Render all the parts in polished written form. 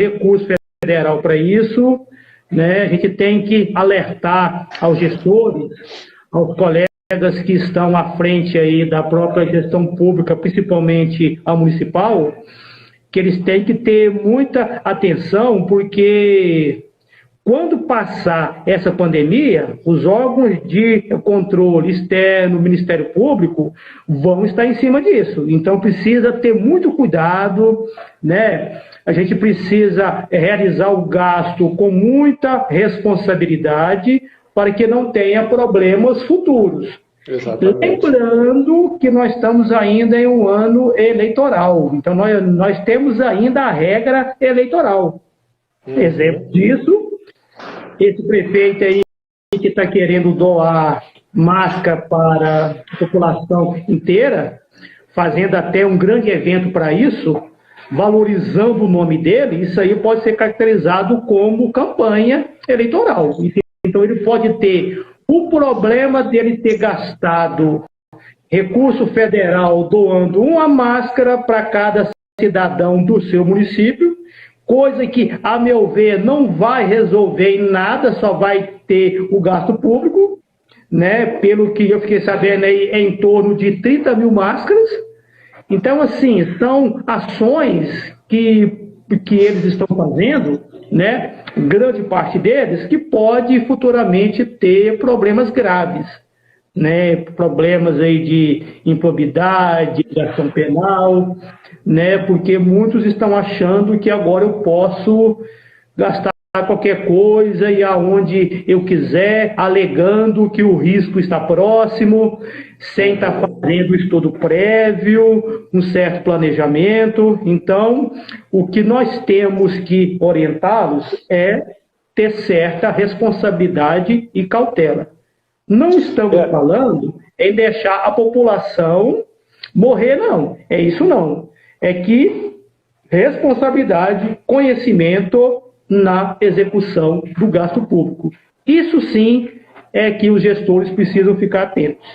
recurso federal para isso, né? A gente tem que alertar aos gestores, aos colegas que estão à frente aí da própria gestão pública, principalmente a municipal, que eles têm que ter muita atenção, porque quando passar essa pandemia, os órgãos de controle externo, Ministério Público, vão estar em cima disso. Então, precisa ter muito cuidado, né? A gente precisa realizar o gasto com muita responsabilidade para que não tenha problemas futuros. Exatamente. Lembrando que nós estamos ainda em um ano eleitoral. Então, nós temos ainda a regra eleitoral. Exemplo disso, esse prefeito aí que está querendo doar máscara para a população inteira, fazendo até um grande evento para isso, valorizando o nome dele, isso aí pode ser caracterizado como campanha eleitoral. Então ele pode ter o problema dele ter gastado recurso federal doando uma máscara para cada cidadão do seu município, coisa que, a meu ver, não vai resolver em nada, só vai ter o gasto público, né? Pelo que eu fiquei sabendo aí, é em torno de 30 mil máscaras. Então, assim, são ações que eles estão fazendo, né? Grande parte deles, que pode futuramente ter problemas graves, né? Problemas aí de improbidade, de ação penal, né? Porque muitos estão achando que agora eu posso gastar qualquer coisa e aonde eu quiser, alegando que o risco está próximo, sem estar fazendo estudo prévio, um certo planejamento. Então, o que nós temos que orientá-los é ter certa responsabilidade e cautela. Não estamos falando em deixar a população morrer, não. É isso não. É que responsabilidade, conhecimento na execução do gasto público. Isso sim é que os gestores precisam ficar atentos.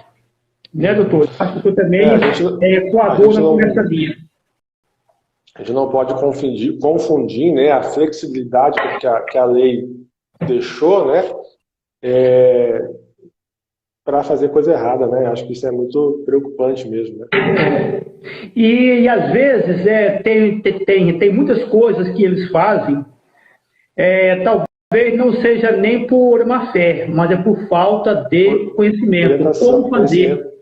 Né, doutor? Acho que o senhor também é coador nessa linha. A gente não pode confundir, né, a flexibilidade que a lei deixou, né, para fazer coisa errada, né? Acho que isso é muito preocupante mesmo, né? E às vezes tem muitas coisas que eles fazem, talvez não seja nem por má fé, mas é por falta de conhecimento, como fazer.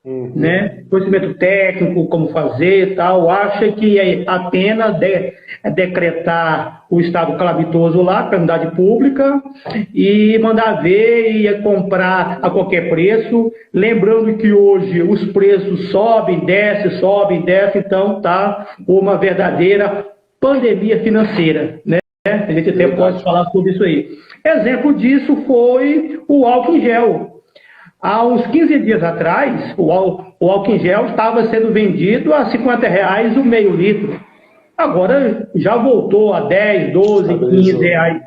Né? Conhecimento técnico, como fazer e tal, acha que a pena é decretar o estado calamitoso lá, calamidade pública, e mandar ver e comprar a qualquer preço, lembrando que hoje os preços sobem, descem, então tá uma verdadeira pandemia financeira, né? A gente até pode falar sobre isso aí. Exemplo disso foi o álcool em gel. Há uns 15 dias atrás, o álcool em gel estava sendo vendido a R$50 o meio litro. Agora já voltou a 10, 12, 15 reais.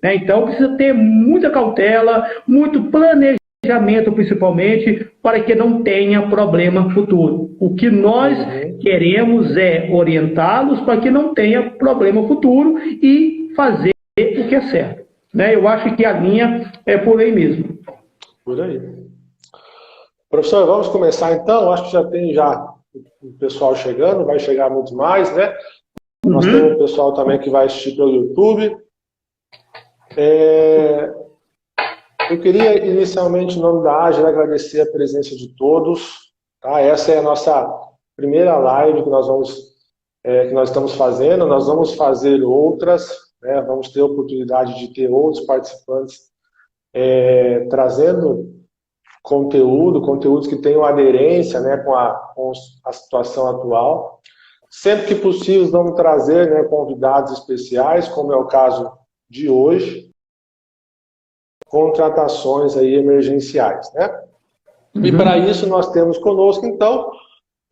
Né? Então precisa ter muita cautela, muito planejamento principalmente, para que não tenha problema futuro. O que nós queremos é orientá-los para que não tenha problema futuro e fazer o que é certo. Né? Eu acho que a linha é por aí mesmo. Por aí. Professor, vamos começar então. Acho que já tem o pessoal chegando, vai chegar muito mais, né? Nós temos o pessoal também que vai assistir pelo YouTube. Eu queria inicialmente, em nome da Ágil, agradecer a presença de todos. Tá? Essa é a nossa primeira live que nós estamos fazendo. Nós vamos fazer outras, né? Vamos ter a oportunidade de ter outros participantes trazendo conteúdos que tenham aderência, né, com a situação atual. Sempre que possível, vamos trazer, né, convidados especiais, como é o caso de hoje, contratações aí emergenciais, né? E para isso nós temos conosco, então,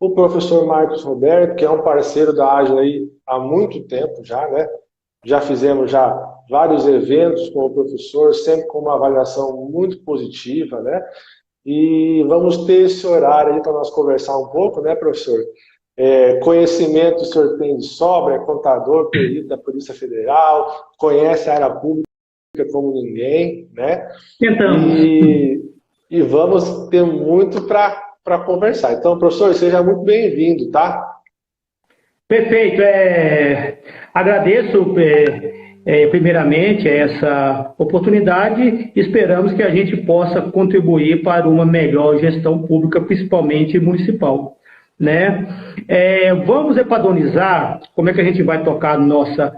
o professor Marcos Roberto, que é um parceiro da Ágil aí há muito tempo já, né? Já fizemos vários eventos com o professor, sempre com uma avaliação muito positiva, né? E vamos ter esse horário aí para nós conversar um pouco, né, professor? Conhecimento o senhor tem de sobra, é contador, perito da Polícia Federal, conhece a área pública como ninguém, né? Tentamos. E vamos ter muito para conversar. Então, professor, seja muito bem-vindo, tá? Perfeito. Agradeço primeiramente essa oportunidade. Esperamos que a gente possa contribuir para uma melhor gestão pública, principalmente municipal, né? Vamos padronizar como é que a gente vai tocar a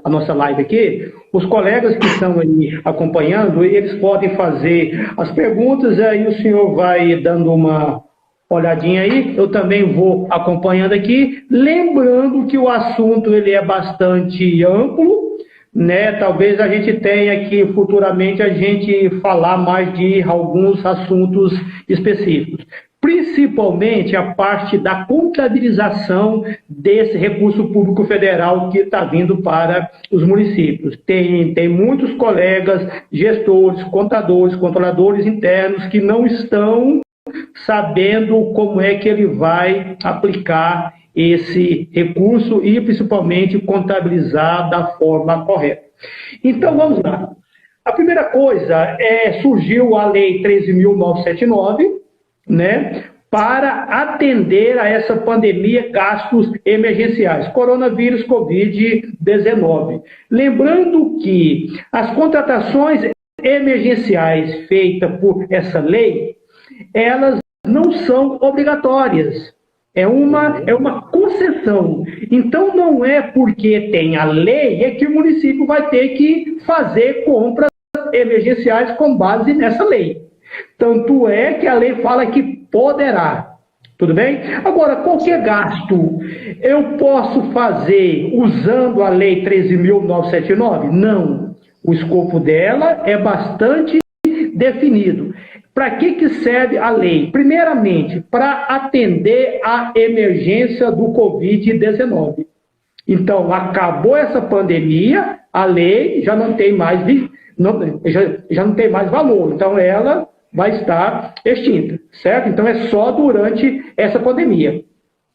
nossa live aqui. Os colegas que estão aí acompanhando, eles podem fazer as perguntas, aí o senhor vai dando uma olhadinha aí, eu também vou acompanhando aqui, lembrando que o assunto ele é bastante amplo, né? Talvez a gente tenha que futuramente a gente falar mais de alguns assuntos específicos, principalmente a parte da contabilização desse recurso público federal que está vindo para os municípios. Tem muitos colegas, gestores, contadores, controladores internos que não estão sabendo como é que ele vai aplicar esse recurso e, principalmente, contabilizar da forma correta. Então, vamos lá. A primeira coisa surgiu a Lei 13.979, né, para atender a essa pandemia, gastos emergenciais, coronavírus, Covid-19. Lembrando que as contratações emergenciais feitas por essa lei, elas não são obrigatórias. É uma concessão. Então, não é porque tem a lei é que o município vai ter que fazer compras emergenciais com base nessa lei. Tanto é que a lei fala que poderá. Tudo bem? Agora, qualquer gasto eu posso fazer usando a Lei 13.979? Não. O escopo dela é bastante definido. Para que serve a lei? Primeiramente, para atender à emergência do Covid-19. Então, acabou essa pandemia, a lei já não tem mais, já não tem mais valor. Então, ela vai estar extinta, certo? Então, é só durante essa pandemia.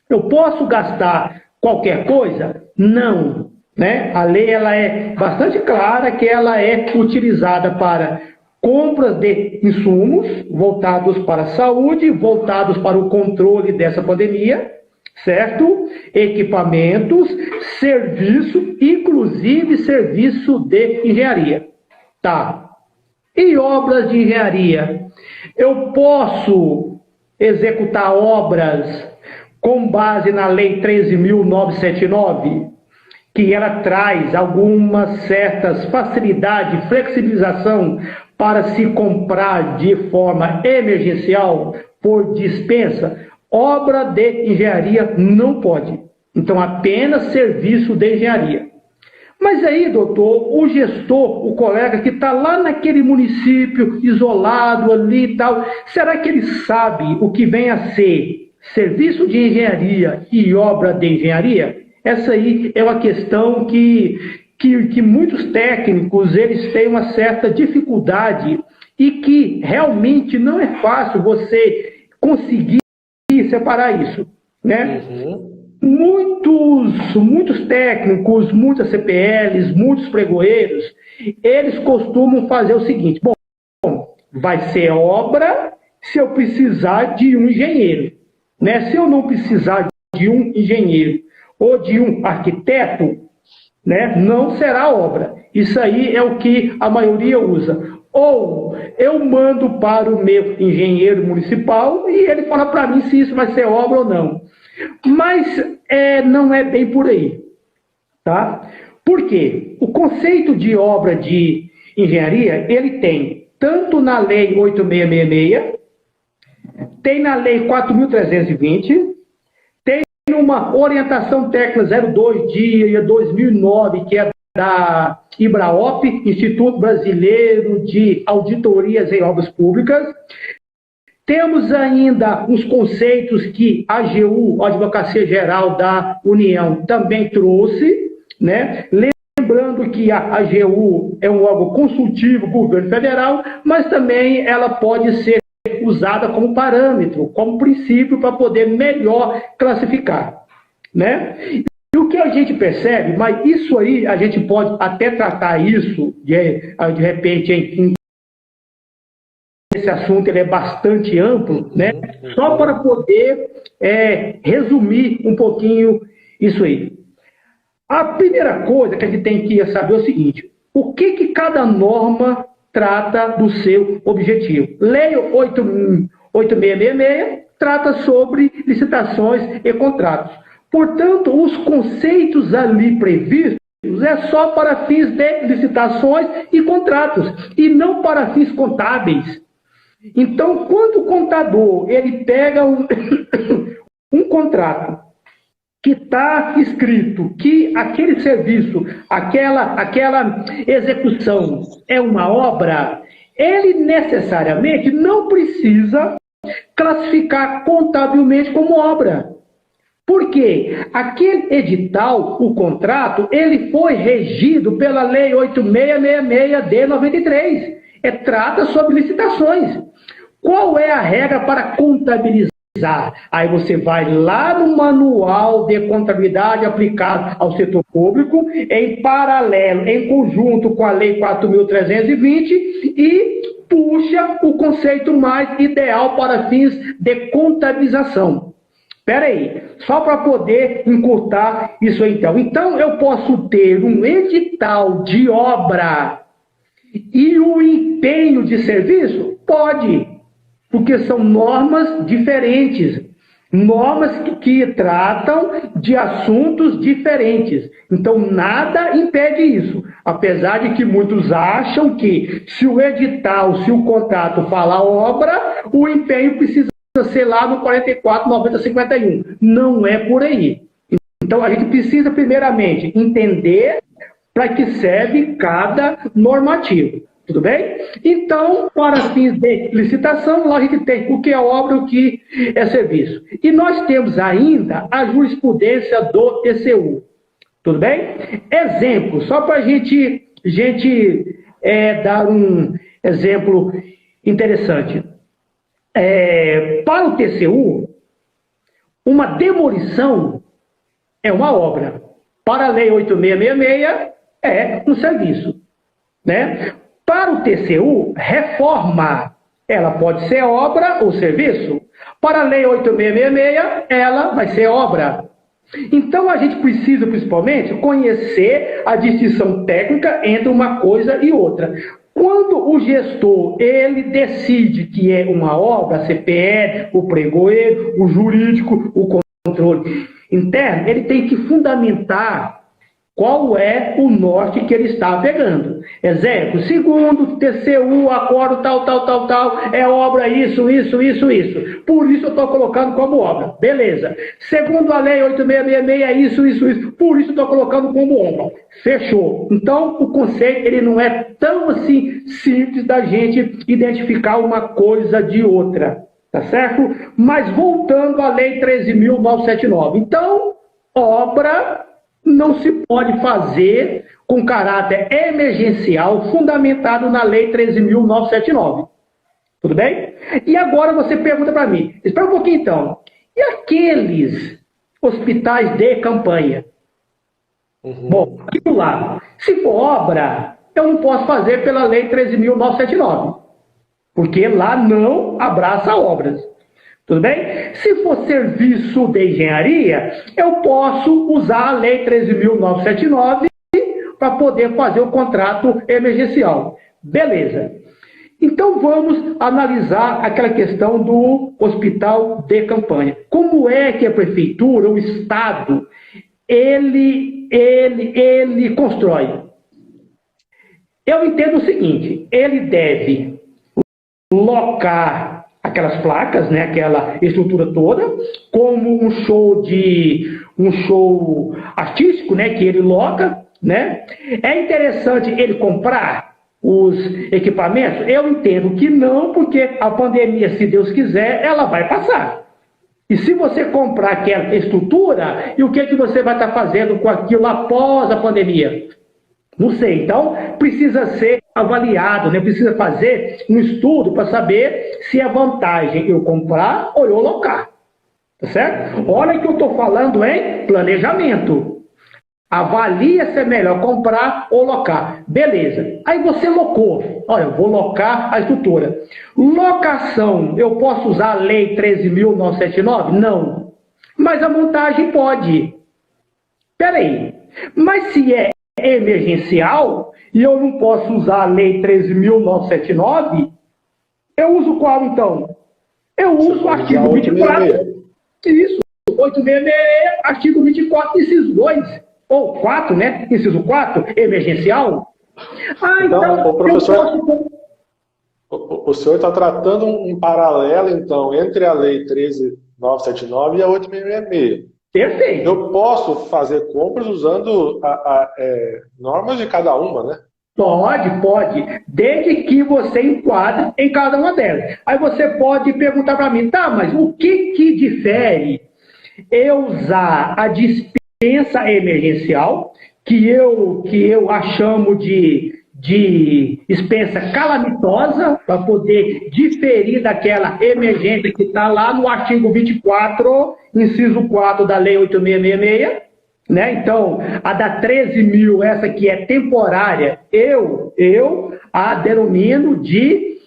Eu posso gastar qualquer coisa? Não. Né? A lei ela é bastante clara que ela é utilizada para compras de insumos voltados para a saúde, voltados para o controle dessa pandemia, certo? Equipamentos, serviço, inclusive serviço de engenharia. Tá. E obras de engenharia? Eu posso executar obras com base na Lei 13.979, que ela traz algumas certas facilidades, flexibilização para se comprar de forma emergencial por dispensa. Obra de engenharia não pode. Então, apenas serviço de engenharia. Mas aí, doutor, o gestor, o colega que está lá naquele município isolado ali e tal, será que ele sabe o que vem a ser serviço de engenharia e obra de engenharia? Essa aí é uma questão que muitos técnicos eles têm uma certa dificuldade e que realmente não é fácil você conseguir separar isso, né? Muitos técnicos, muitas CPLs, muitos pregoeiros, eles costumam fazer o seguinte: bom, vai ser obra se eu precisar de um engenheiro, né? Se eu não precisar de um engenheiro ou de um arquiteto, né, não será obra. Isso aí é o que a maioria usa. Ou eu mando para o meu engenheiro municipal e ele fala para mim se isso vai ser obra ou não. Mas não é bem por aí. Tá? Por quê? O conceito de obra de engenharia, ele tem tanto na Lei 8.666, tem na Lei 4.320, tem uma orientação técnica 02 de 2009, que é da IBRAOP, Instituto Brasileiro de Auditorias em Obras Públicas. Temos ainda os conceitos que a AGU, a Advocacia Geral da União, também trouxe, né? Lembrando que a AGU é um órgão consultivo do governo federal, mas também ela pode ser usada como parâmetro, como princípio para poder melhor classificar. né? E o que a gente percebe, mas isso aí, a gente pode até tratar isso, de repente, esse assunto ele é bastante amplo, né? Só para poder resumir um pouquinho isso aí. A primeira coisa que a gente tem que saber é o seguinte: o que cada norma trata do seu objetivo? Lei 8666 trata sobre licitações e contratos. Portanto, os conceitos ali previstos é só para fins de licitações e contratos, e não para fins contábeis. Então, quando o contador ele pega um contrato que está escrito que aquele serviço, aquela execução é uma obra, ele necessariamente não precisa classificar contabilmente como obra. Por quê? Aquele edital, o contrato, ele foi regido pela Lei 8666 de 93. Trata sobre licitações. Qual é a regra para contabilizar? Aí você vai lá no manual de contabilidade aplicado ao setor público, em paralelo, em conjunto com a Lei 4.320 e puxa o conceito mais ideal para fins de contabilização. Espera aí, só para poder encurtar isso aí então. Então eu posso ter um edital de obra e o empenho de serviço? Pode, porque são normas diferentes, normas que tratam de assuntos diferentes. Então, nada impede isso, apesar de que muitos acham que se o edital, se o contrato falar obra, o empenho precisa ser lá no 44, 90, 51. Não é por aí. Então, a gente precisa, primeiramente, entender para que serve cada normativo. Tudo bem? Então, para fins de licitação, lá a gente tem o que é obra e o que é serviço. E nós temos ainda a jurisprudência do TCU. Tudo bem? Exemplo, só para a gente dar um exemplo interessante. Para o TCU, uma demolição é uma obra. Para a Lei 8666, é um serviço, né? Para o TCU, reforma, ela pode ser obra ou serviço. Para a Lei 8666, ela vai ser obra. Então, a gente precisa, principalmente, conhecer a distinção técnica entre uma coisa e outra. Quando o gestor ele decide que é uma obra, a CPE, o pregoeiro, o jurídico, o controle interno, ele tem que fundamentar qual é o norte que ele está pegando. Exemplo, segundo TCU, acordo tal, é obra isso. Por isso eu estou colocando como obra. Beleza. Segundo a Lei 8666, é isso. Por isso eu estou colocando como obra. Fechou. Então, o conceito ele não é tão assim simples da gente identificar uma coisa de outra. Tá certo? Mas voltando à Lei 13.979. Então, obra não se pode fazer com caráter emergencial fundamentado na Lei 13.979. Tudo bem? E agora você pergunta para mim, espera um pouquinho então, e aqueles hospitais de campanha? Bom, aquilo lá, se for obra, eu não posso fazer pela Lei 13.979, porque lá não abraça obras. Tudo bem? Se for serviço de engenharia, eu posso usar a Lei 13.979 para poder fazer o contrato emergencial. Beleza. Então vamos analisar aquela questão do hospital de campanha. Como é que a prefeitura, o Estado, ele constrói? Eu entendo o seguinte, ele deve locar aquelas placas, né, aquela estrutura toda, como um show artístico, né, que ele loca, né? É interessante ele comprar os equipamentos? Eu entendo que não, porque a pandemia, se Deus quiser, ela vai passar. E se você comprar aquela estrutura, e o que você vai estar fazendo com aquilo após a pandemia? Não sei. Então, precisa ser avaliado, né? Precisa fazer um estudo para saber se é vantagem eu comprar ou eu locar. Tá certo? Olha que eu estou falando em planejamento. Avalia se é melhor comprar ou locar. Beleza. Aí você locou. Olha, eu vou locar a estrutura. Locação, eu posso usar a Lei 13.979? Não. Mas a montagem pode. Peraí. Mas se é emergencial e eu não posso usar a Lei 13.979, eu uso qual então? Eu uso o artigo 24. Isso. 866, artigo 24, inciso 2. Ou 4, né? Inciso 4, emergencial. Então o professor, o senhor está tratando um paralelo, então, entre a Lei 13.979 e a 8.666. Perfeito. Eu posso fazer compras usando normas de cada uma, né? Pode. Desde que você enquadre em cada uma delas. Aí você pode perguntar para mim, tá, mas o que difere eu usar a dispensa emergencial, que eu a chamo de dispensa calamitosa, para poder diferir daquela emergência que está lá no artigo 24, inciso 4 da Lei 8.666, né? Então, a da 13.000, essa que é temporária, eu a denomino de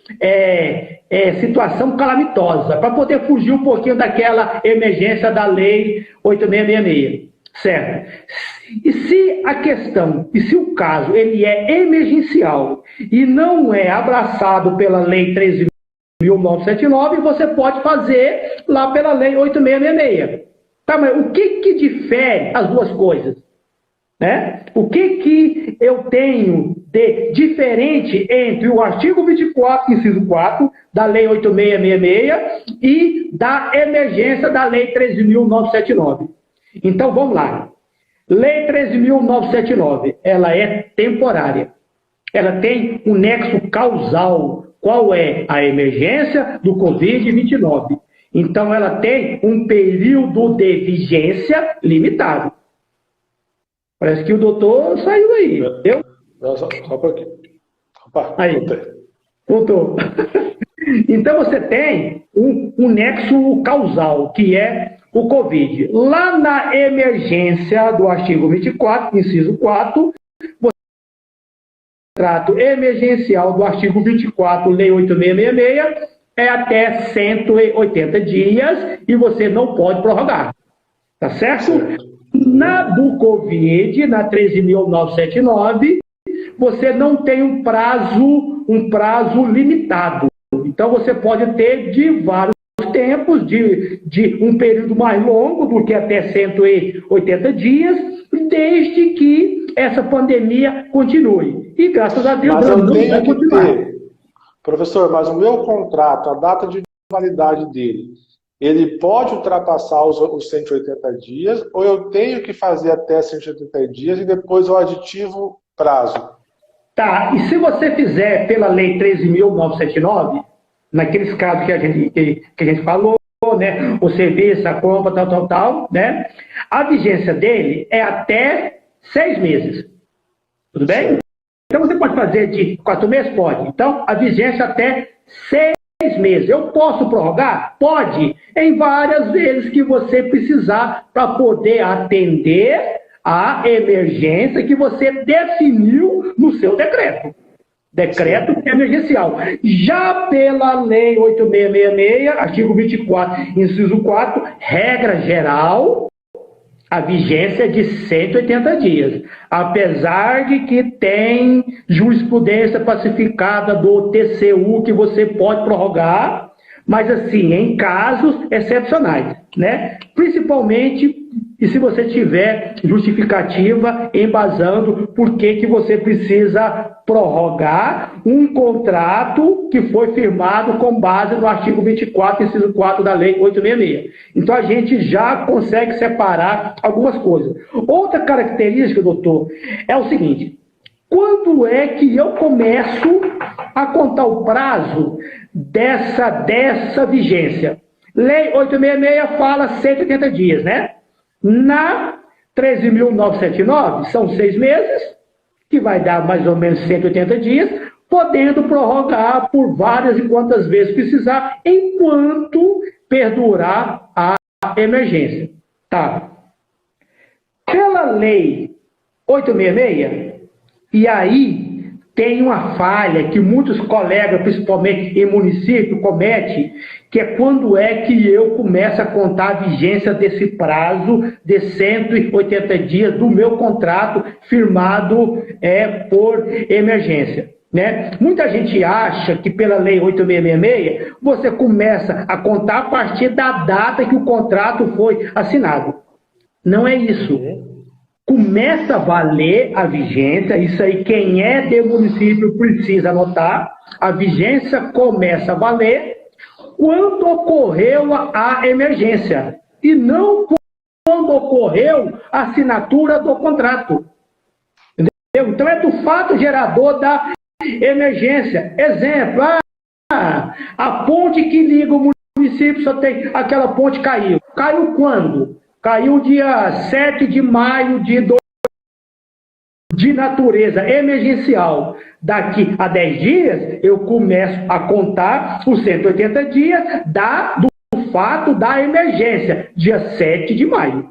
situação calamitosa, para poder fugir um pouquinho daquela emergência da Lei 8.666, certo? E se o caso ele é emergencial e não é abraçado pela Lei 13.979, você pode fazer lá pela Lei 8.666. Tá, mas o que difere as duas coisas? Né? O que eu tenho de diferente entre o artigo 24, inciso 4, da Lei 8.666 e da emergência da Lei 13.979? Então, vamos lá. Lei 13.979, ela é temporária. Ela tem um nexo causal. Qual é? A emergência do Covid-19. Então, ela tem um período de vigência limitado. Parece que o doutor saiu aí. Deu? Só um pouquinho. Opa, aí. Voltou. Então, você tem um nexo causal, que é o Covid. Lá na emergência do artigo 24, inciso 4, você contrato emergencial do artigo 24, Lei 8.666, é até 180 dias e você não pode prorrogar. Tá certo? Na do Covid, na 13.979, você não tem um prazo limitado. Então, você pode ter de vários tempos, de um período mais longo do que até 180 dias, desde que essa pandemia continue. E, graças a Deus, mas eu tenho vai continuar. Professor, mas o meu contrato, a data de validade dele, ele pode ultrapassar os 180 dias ou eu tenho que fazer até 180 dias e depois eu aditivo prazo? Tá, e se você fizer pela Lei 13.979, naqueles casos que a gente falou, né, o serviço, a compra, tal, né, a vigência dele é até 6 meses. Tudo bem? Sim. Então você pode fazer de 4 meses? Pode. Então, a vigência até 6 meses. Eu posso prorrogar? Pode. Em várias vezes que você precisar para poder atender a emergência que você definiu no seu decreto. Decreto emergencial. Já pela Lei 8.666, artigo 24, inciso 4, regra geral, a vigência é de 180 dias. Apesar de que tem jurisprudência pacificada do TCU que você pode prorrogar, mas assim, em casos excepcionais, né? Principalmente e se você tiver justificativa embasando por que você precisa prorrogar um contrato que foi firmado com base no artigo 24, inciso 4 da Lei 866. Então, a gente já consegue separar algumas coisas. Outra característica, doutor, é o seguinte: quando é que eu começo a contar o prazo dessa vigência? Lei 866 fala 180 dias, né? Na 13.979, são 6 meses, que vai dar mais ou menos 180 dias, podendo prorrogar por várias e quantas vezes precisar, enquanto perdurar a a emergência. Tá. Pela lei 866, e aí tem uma falha que muitos colegas, principalmente em município, cometem, que é quando é que eu começo a contar a vigência desse prazo de 180 dias do meu contrato firmado por emergência. Né? Muita gente acha que pela lei 8666 você começa a contar a partir da data que o contrato foi assinado. Não é isso. Começa a valer a vigência, isso aí quem é de município precisa anotar, a vigência começa a valer quando ocorreu a emergência, e não quando ocorreu a assinatura do contrato. Entendeu? Então é do fato gerador da emergência. Exemplo, a ponte que liga o município, só tem aquela ponte caiu. Caiu quando? Caiu dia 7 de maio de natureza emergencial. Daqui a 10 dias, eu começo a contar os 180 dias do fato da emergência, dia 7 de maio.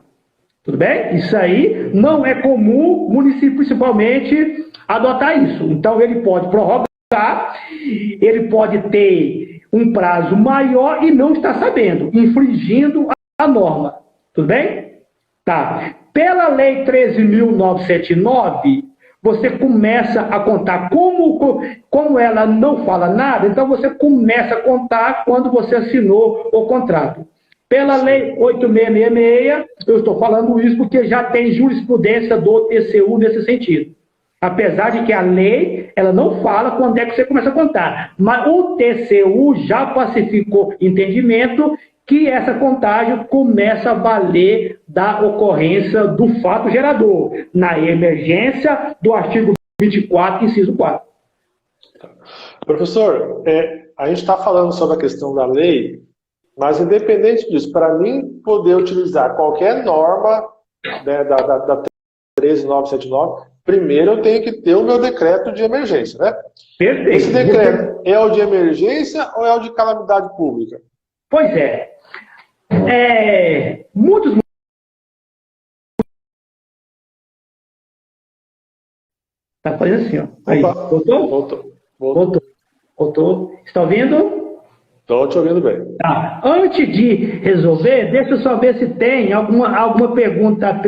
Tudo bem? Isso aí não é comum, município principalmente, adotar isso. Então, ele pode prorrogar, ele pode ter um prazo maior e não está sabendo, infringindo a norma. Tudo bem? Tá. Pela lei 13.979, você começa a contar, como ela não fala nada, então você começa a contar quando você assinou o contrato. Pela lei 8666, eu estou falando isso porque já tem jurisprudência do TCU nesse sentido. Apesar de que a lei, ela não fala quando é que você começa a contar. Mas o TCU já pacificou entendimento que essa contagem começa a valer da ocorrência do fato gerador, na emergência do artigo 24, inciso 4. Professor, a gente está falando sobre a questão da lei, mas independente disso, para mim poder utilizar qualquer norma, né, da 13.979, primeiro eu tenho que ter o meu decreto de emergência, né? Perfeito. Esse decreto é o de emergência ou é o de calamidade pública? Pois é. Muitos. Tá fazendo assim, ó. Aí. Voltou. Está ouvindo? Estou te ouvindo bem. Tá. Antes de resolver, deixa eu só ver se tem alguma pergunta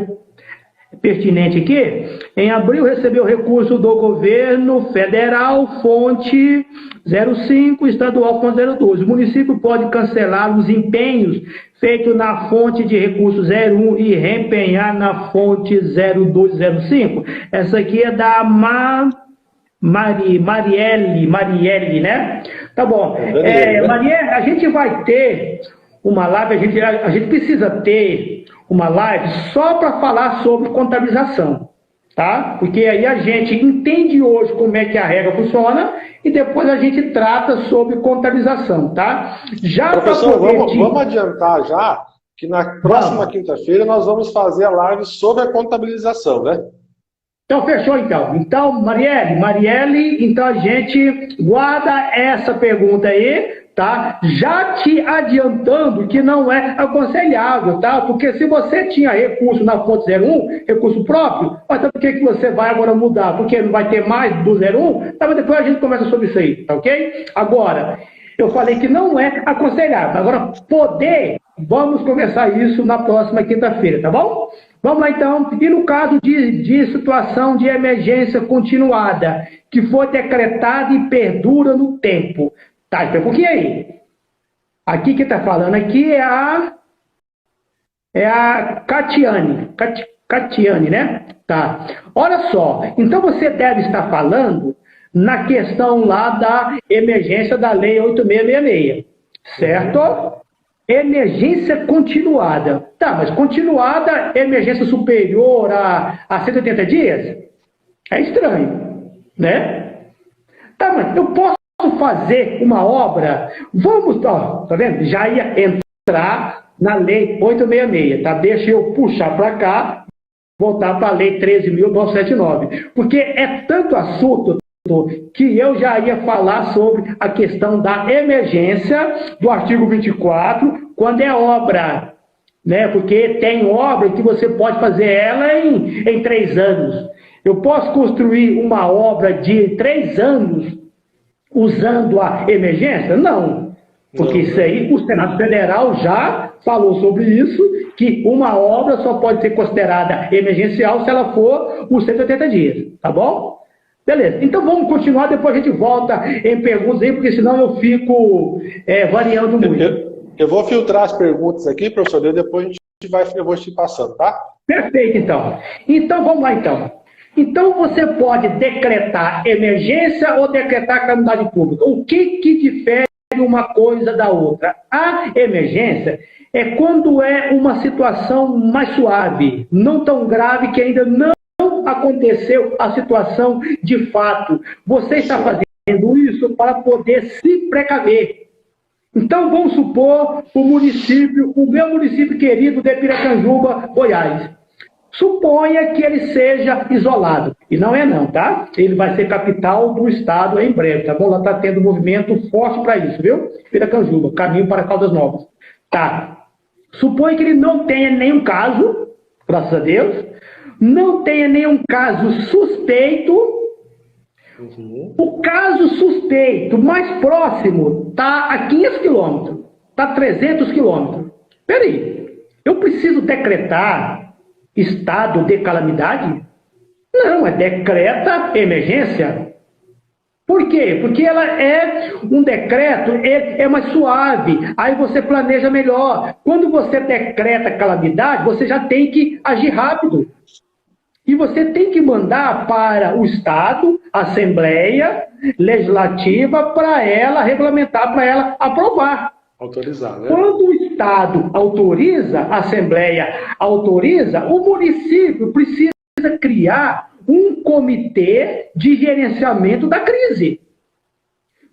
pertinente aqui. Em abril recebeu recurso do governo federal, fonte 05, estadual, fonte 012. O município pode cancelar os empenhos feitos na fonte de recurso 01 e reempenhar na fonte 0205. Essa aqui é da Marielle, né? Tá bom. Marielle, a gente vai ter uma live, a gente precisa ter uma live só para falar sobre contabilização, tá? Porque aí a gente entende hoje como é que a regra funciona e depois a gente trata sobre contabilização, tá? Professor, vamos adiantar já que na próxima quinta-feira nós vamos fazer a live sobre a contabilização, né? Então, fechou, então. Então, Marielle, então a gente guarda essa pergunta aí, tá? Já te adiantando que não é aconselhável, tá? Porque se você tinha recurso na fonte 01, recurso próprio, então por que você vai agora mudar? Porque não vai ter mais do 01? Tá, mas depois a gente conversa sobre isso aí, tá ok? Agora, eu falei que não é aconselhável. Agora, vamos conversar isso na próxima quinta-feira, tá bom? Vamos lá, então. E no caso de situação de emergência continuada, que foi decretada e perdura no tempo. Tá, então, por que aí? Aqui que está falando aqui é a Catiane, né? Tá. Olha só, então você deve estar falando na questão lá da emergência da lei 8666, certo? Emergência continuada. Tá, mas continuada, emergência superior a 180 dias? É estranho, né? Tá, mas eu posso fazer uma obra? Vamos, ó, tá vendo? Já ia entrar na lei 866, tá? Deixa eu puxar para cá, voltar para a lei 13.979. Porque é tanto assunto que eu já ia falar sobre a questão da emergência do artigo 24, quando é obra né? Porque tem obra que você pode fazer ela em 3 anos. Eu posso construir uma obra de 3 anos usando a emergência? Não. Porque isso aí, o Senado Federal já falou sobre isso, que uma obra só pode ser considerada emergencial se ela for os 180 dias, tá bom? Beleza, então vamos continuar, depois a gente volta em perguntas aí, porque senão eu fico variando muito. Eu vou filtrar as perguntas aqui, professor, e depois eu vou te passando, tá? Perfeito, então. Então, vamos lá, então. Então, você pode decretar emergência ou decretar calamidade pública. O que difere uma coisa da outra? A emergência é quando é uma situação mais suave, não tão grave, que ainda não aconteceu a situação de fato. Você está fazendo isso para poder se precaver. Então, vamos supor o meu município querido de Piracanjuba, Goiás. Suponha que ele seja isolado. E não é não, tá? Ele vai ser capital do estado em breve, tá bom? Lá está tendo um movimento forte para isso, viu? Piracanjuba, caminho para Caldas Novas. Tá. Suponha que ele não tenha nenhum caso, graças a Deus, não tenha nenhum caso suspeito. O caso suspeito mais próximo está a 500 quilômetros, está a 300 quilômetros. Peraí, eu preciso decretar estado de calamidade? Não, decreta emergência. Por quê? Porque ela é um decreto, é mais suave, aí você planeja melhor. Quando você decreta calamidade, você já tem que agir rápido. E você tem que mandar para o Estado, a Assembleia Legislativa, para ela regulamentar, para ela aprovar. Autorizar, né? Quando o Estado autoriza, a Assembleia autoriza, o município precisa criar um comitê de gerenciamento da crise.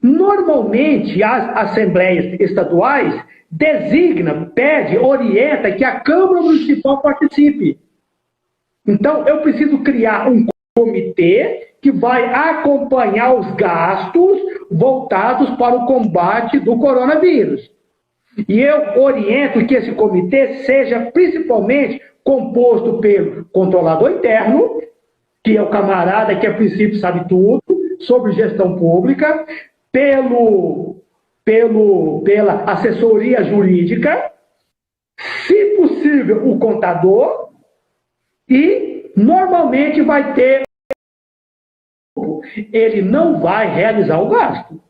Normalmente, as assembleias estaduais designam, pede, orienta que a Câmara Municipal participe. Então, eu preciso criar um comitê que vai acompanhar os gastos voltados para o combate do coronavírus. E eu oriento que esse comitê seja principalmente composto pelo controlador interno, que é o camarada que a princípio sabe tudo sobre gestão pública, pela assessoria jurídica, se possível o contador, e normalmente vai ter, ele não vai realizar o gasto.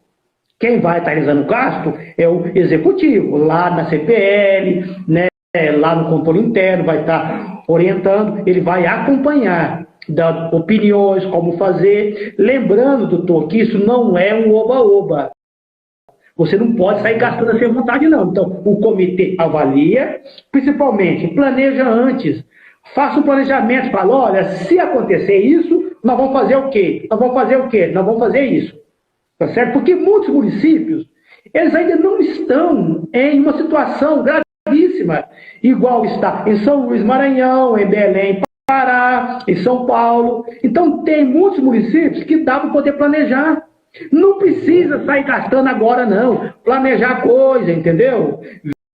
Quem vai estar realizando o gasto é o executivo, lá na CPL, né, lá no controle interno, vai estar orientando, ele vai acompanhar, dando opiniões, como fazer. Lembrando, doutor, que isso não é um oba-oba. Você não pode sair gastando sem vontade, não. Então, o comitê avalia, principalmente, planeja antes. Faça um planejamento, fala, olha, se acontecer isso, nós vamos fazer o quê? Nós vamos fazer o quê? Nós vamos fazer isso. Tá certo? Porque muitos municípios, eles ainda não estão em uma situação gravíssima, igual está em São Luís, Maranhão, em Belém, Pará, em São Paulo. Então, tem muitos municípios que dá para poder planejar. Não precisa sair gastando agora, não. Planejar coisa, entendeu?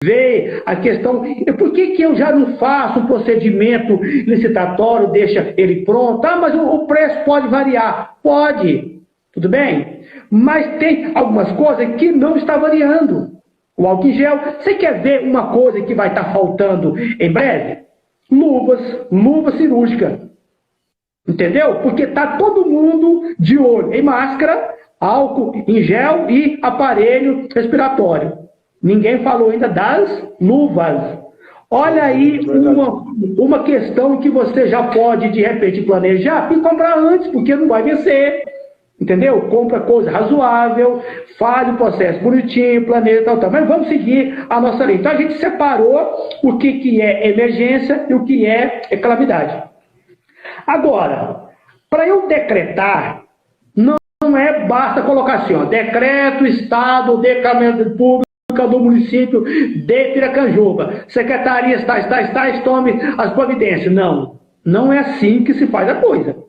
Ver a questão, por que eu já não faço um procedimento licitatório, deixa ele pronto? Ah, mas o preço pode variar. Pode, tudo bem? Mas tem algumas coisas que não está variando. O álcool em gel, você quer ver uma coisa que vai estar faltando em breve? Luva cirúrgica. Entendeu? Porque está todo mundo de olho em máscara, álcool em gel e aparelho respiratório. Ninguém falou ainda das luvas. Olha aí uma questão que você já pode, de repente, planejar e comprar antes, porque não vai vencer. Entendeu? Compra coisa razoável, faz o processo bonitinho, planeja, tal. Mas vamos seguir a nossa lei. Então a gente separou o que é emergência e o que é calamidade. Agora, para eu decretar, não basta colocar assim, ó, decreto Estado de calamidade pública do município de Piracanjuba. Secretarias tais, tome as providências. Não é assim que se faz a coisa.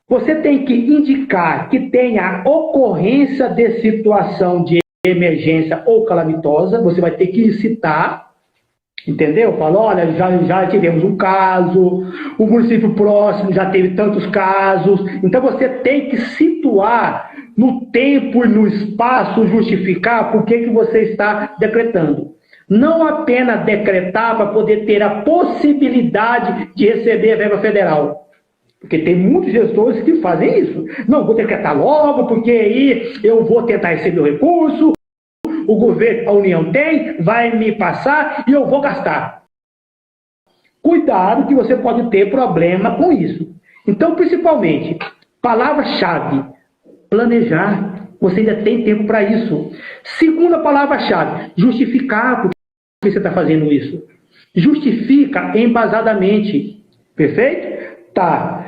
Você tem que indicar que tenha ocorrência de situação de emergência ou calamitosa, você vai ter que citar, Entendeu? Fala, olha, já tivemos um caso, o município próximo já teve tantos casos. Então você tem que situar no tempo e no espaço, justificar por que você está decretando. Não apenas decretar para poder ter a possibilidade de receber a verba federal. Porque tem muitos gestores que fazem isso. Não, vou decretar logo, porque aí eu vou tentar receber o recurso, o governo, a União tem, vai me passar e eu vou gastar. Cuidado que você pode ter problema com isso. Então, principalmente, palavra-chave, planejar. Você ainda tem tempo para isso. Segunda palavra-chave, justificar por que você está fazendo isso. Justifica embasadamente. Perfeito? Tá.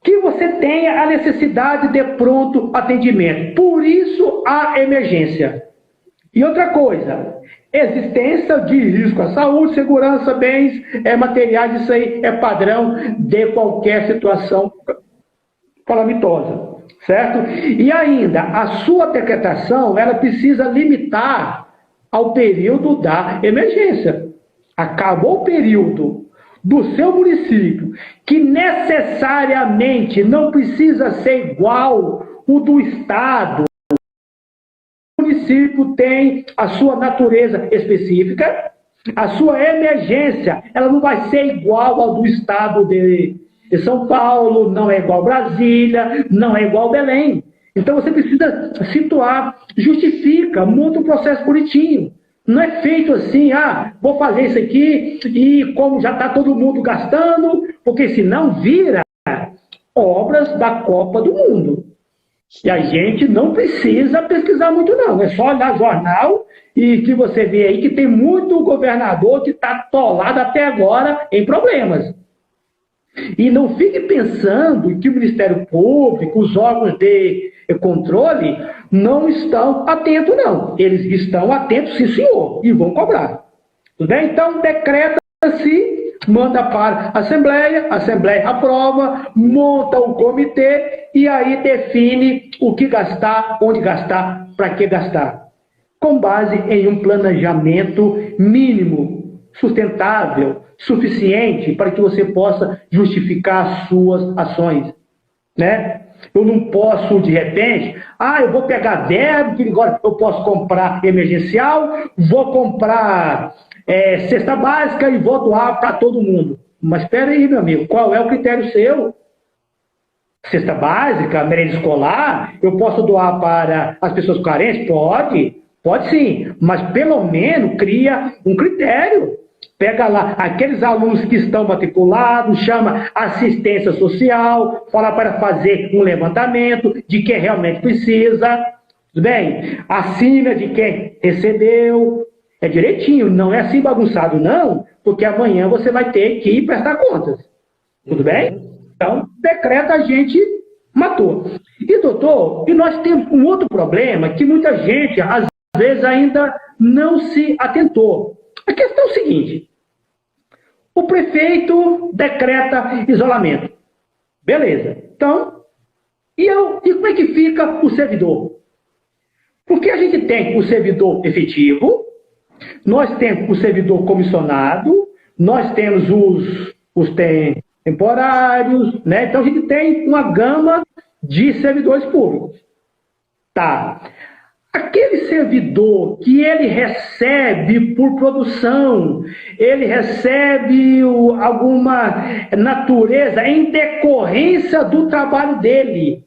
Que você tenha a necessidade de pronto atendimento. Por isso, a emergência. E outra coisa, existência de risco à saúde, segurança, bens, materiais, isso aí é padrão de qualquer situação calamitosa, certo? E ainda, a sua decretação, ela precisa limitar ao período da emergência. Acabou o período do seu município, que necessariamente não precisa ser igual o do Estado. O município tem a sua natureza específica, a sua emergência, ela não vai ser igual ao do Estado de São Paulo, não é igual Brasília, não é igual Belém. Então você precisa situar, justifica, monta um processo bonitinho. Não é feito assim, vou fazer isso aqui e como já está todo mundo gastando, porque senão vira obras da Copa do Mundo. E a gente não precisa pesquisar muito não, é só olhar jornal e que você vê aí que tem muito governador que está atolado até agora em problemas. E não fique pensando que o Ministério Público, os órgãos de controle, não estão atentos, não. Eles estão atentos, sim, senhor, e vão cobrar. Tudo bem? Então, decreta-se, manda para a Assembleia aprova, monta o comitê e aí define o que gastar, onde gastar, para que gastar. Com base em um planejamento mínimo, sustentável, suficiente para que você possa justificar as suas ações, né? Eu não posso, de repente, eu vou pegar verbo, que agora eu posso comprar emergencial, vou comprar cesta básica e vou doar para todo mundo. Mas espera aí, meu amigo, qual é o critério seu? Cesta básica, merenda escolar, eu posso doar para as pessoas carentes? Pode sim, mas pelo menos cria um critério. Pega lá aqueles alunos que estão matriculados, chama assistência social, fala para fazer um levantamento de quem realmente precisa, tudo bem? Assina de quem recebeu, é direitinho, não é assim bagunçado não, porque amanhã você vai ter que ir prestar contas, tudo bem? Então, decreta a gente matou. E doutor, e nós temos um outro problema que muita gente às vezes ainda não se atentou. A questão é o seguinte, o prefeito decreta isolamento. Beleza. Então, e como é que fica o servidor? Porque a gente tem o servidor efetivo, nós temos o servidor comissionado, nós temos os temporários, né? Então a gente tem uma gama de servidores públicos. Tá. Aquele servidor que ele recebe por produção, ele recebe alguma natureza em decorrência do trabalho dele,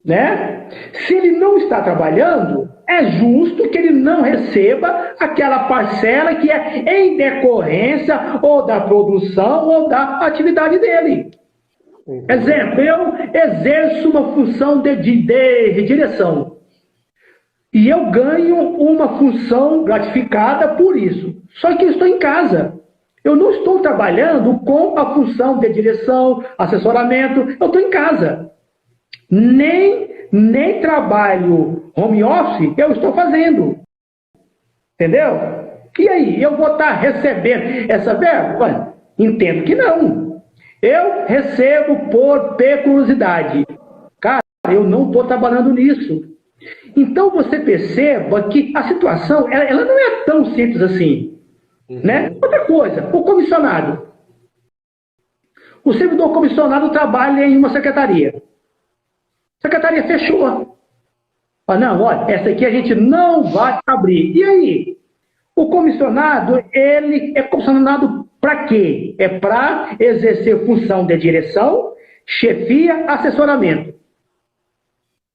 né? Se ele não está trabalhando, é justo que ele não receba aquela parcela que é em decorrência ou da produção ou da atividade dele. Exemplo, eu exerço uma função de direção. E eu ganho uma função gratificada por isso. Só que eu estou em casa. Eu não estou trabalhando com a função de direção, assessoramento. Eu estou em casa. Nem trabalho home office eu estou fazendo. Entendeu? E aí, eu vou estar recebendo essa verba? Entendo que não. Eu recebo por pecularidade. Cara, eu não estou trabalhando nisso. Então você perceba que a situação ela não é tão simples assim. Né? Outra coisa, o comissionado. O servidor comissionado trabalha em uma secretaria. A secretaria fechou. Fala, não, olha, essa aqui a gente não vai abrir. E aí? O comissionado, ele é comissionado para quê? É para exercer função de direção, chefia, assessoramento.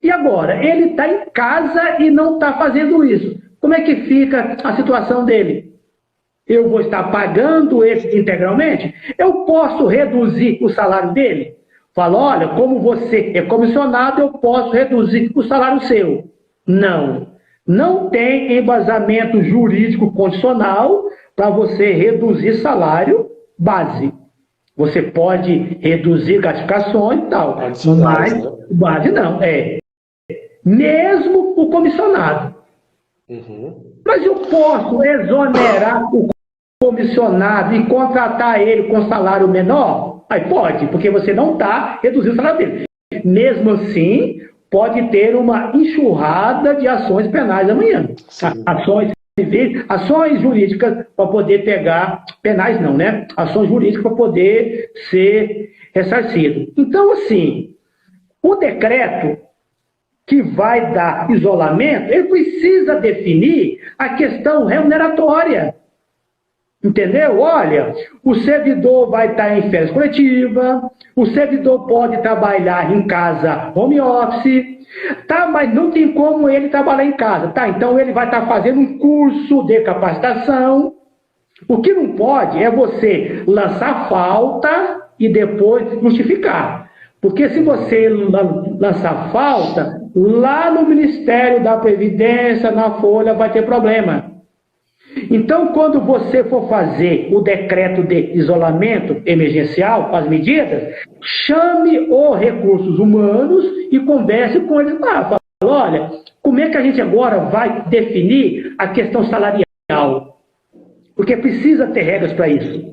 E agora? Ele está em casa e não está fazendo isso. Como é que fica a situação dele? Eu vou estar pagando ele integralmente? Eu posso reduzir o salário dele? Falo, olha, como você é comissionado, eu posso reduzir o salário seu. Não. Não tem embasamento jurídico condicional para você reduzir salário base. Você pode reduzir gratificações e tal, mas base não. Mesmo o comissionado. Mas eu posso exonerar o comissionado e contratar ele com salário menor? Aí pode, porque você não está reduzindo o salário dele. Mesmo assim, pode ter uma enxurrada de ações penais amanhã. Ações civis, ações jurídicas para poder pegar, penais não, né? Ações jurídicas para poder ser ressarcido. Então, assim, o decreto que vai dar isolamento, ele precisa definir a questão remuneratória. Entendeu? Olha, o servidor vai estar em férias coletivas, o servidor pode trabalhar em casa home office, tá, mas não tem como ele trabalhar em casa, tá? Então ele vai estar fazendo um curso de capacitação. O que não pode é você lançar falta e depois justificar. Porque se você lançar falta, lá no Ministério da Previdência, na Folha, vai ter problema. Então, quando você for fazer o decreto de isolamento emergencial, com as medidas, chame os recursos humanos e converse com eles lá. Fala, olha, como é que a gente agora vai definir a questão salarial? Porque precisa ter regras para isso.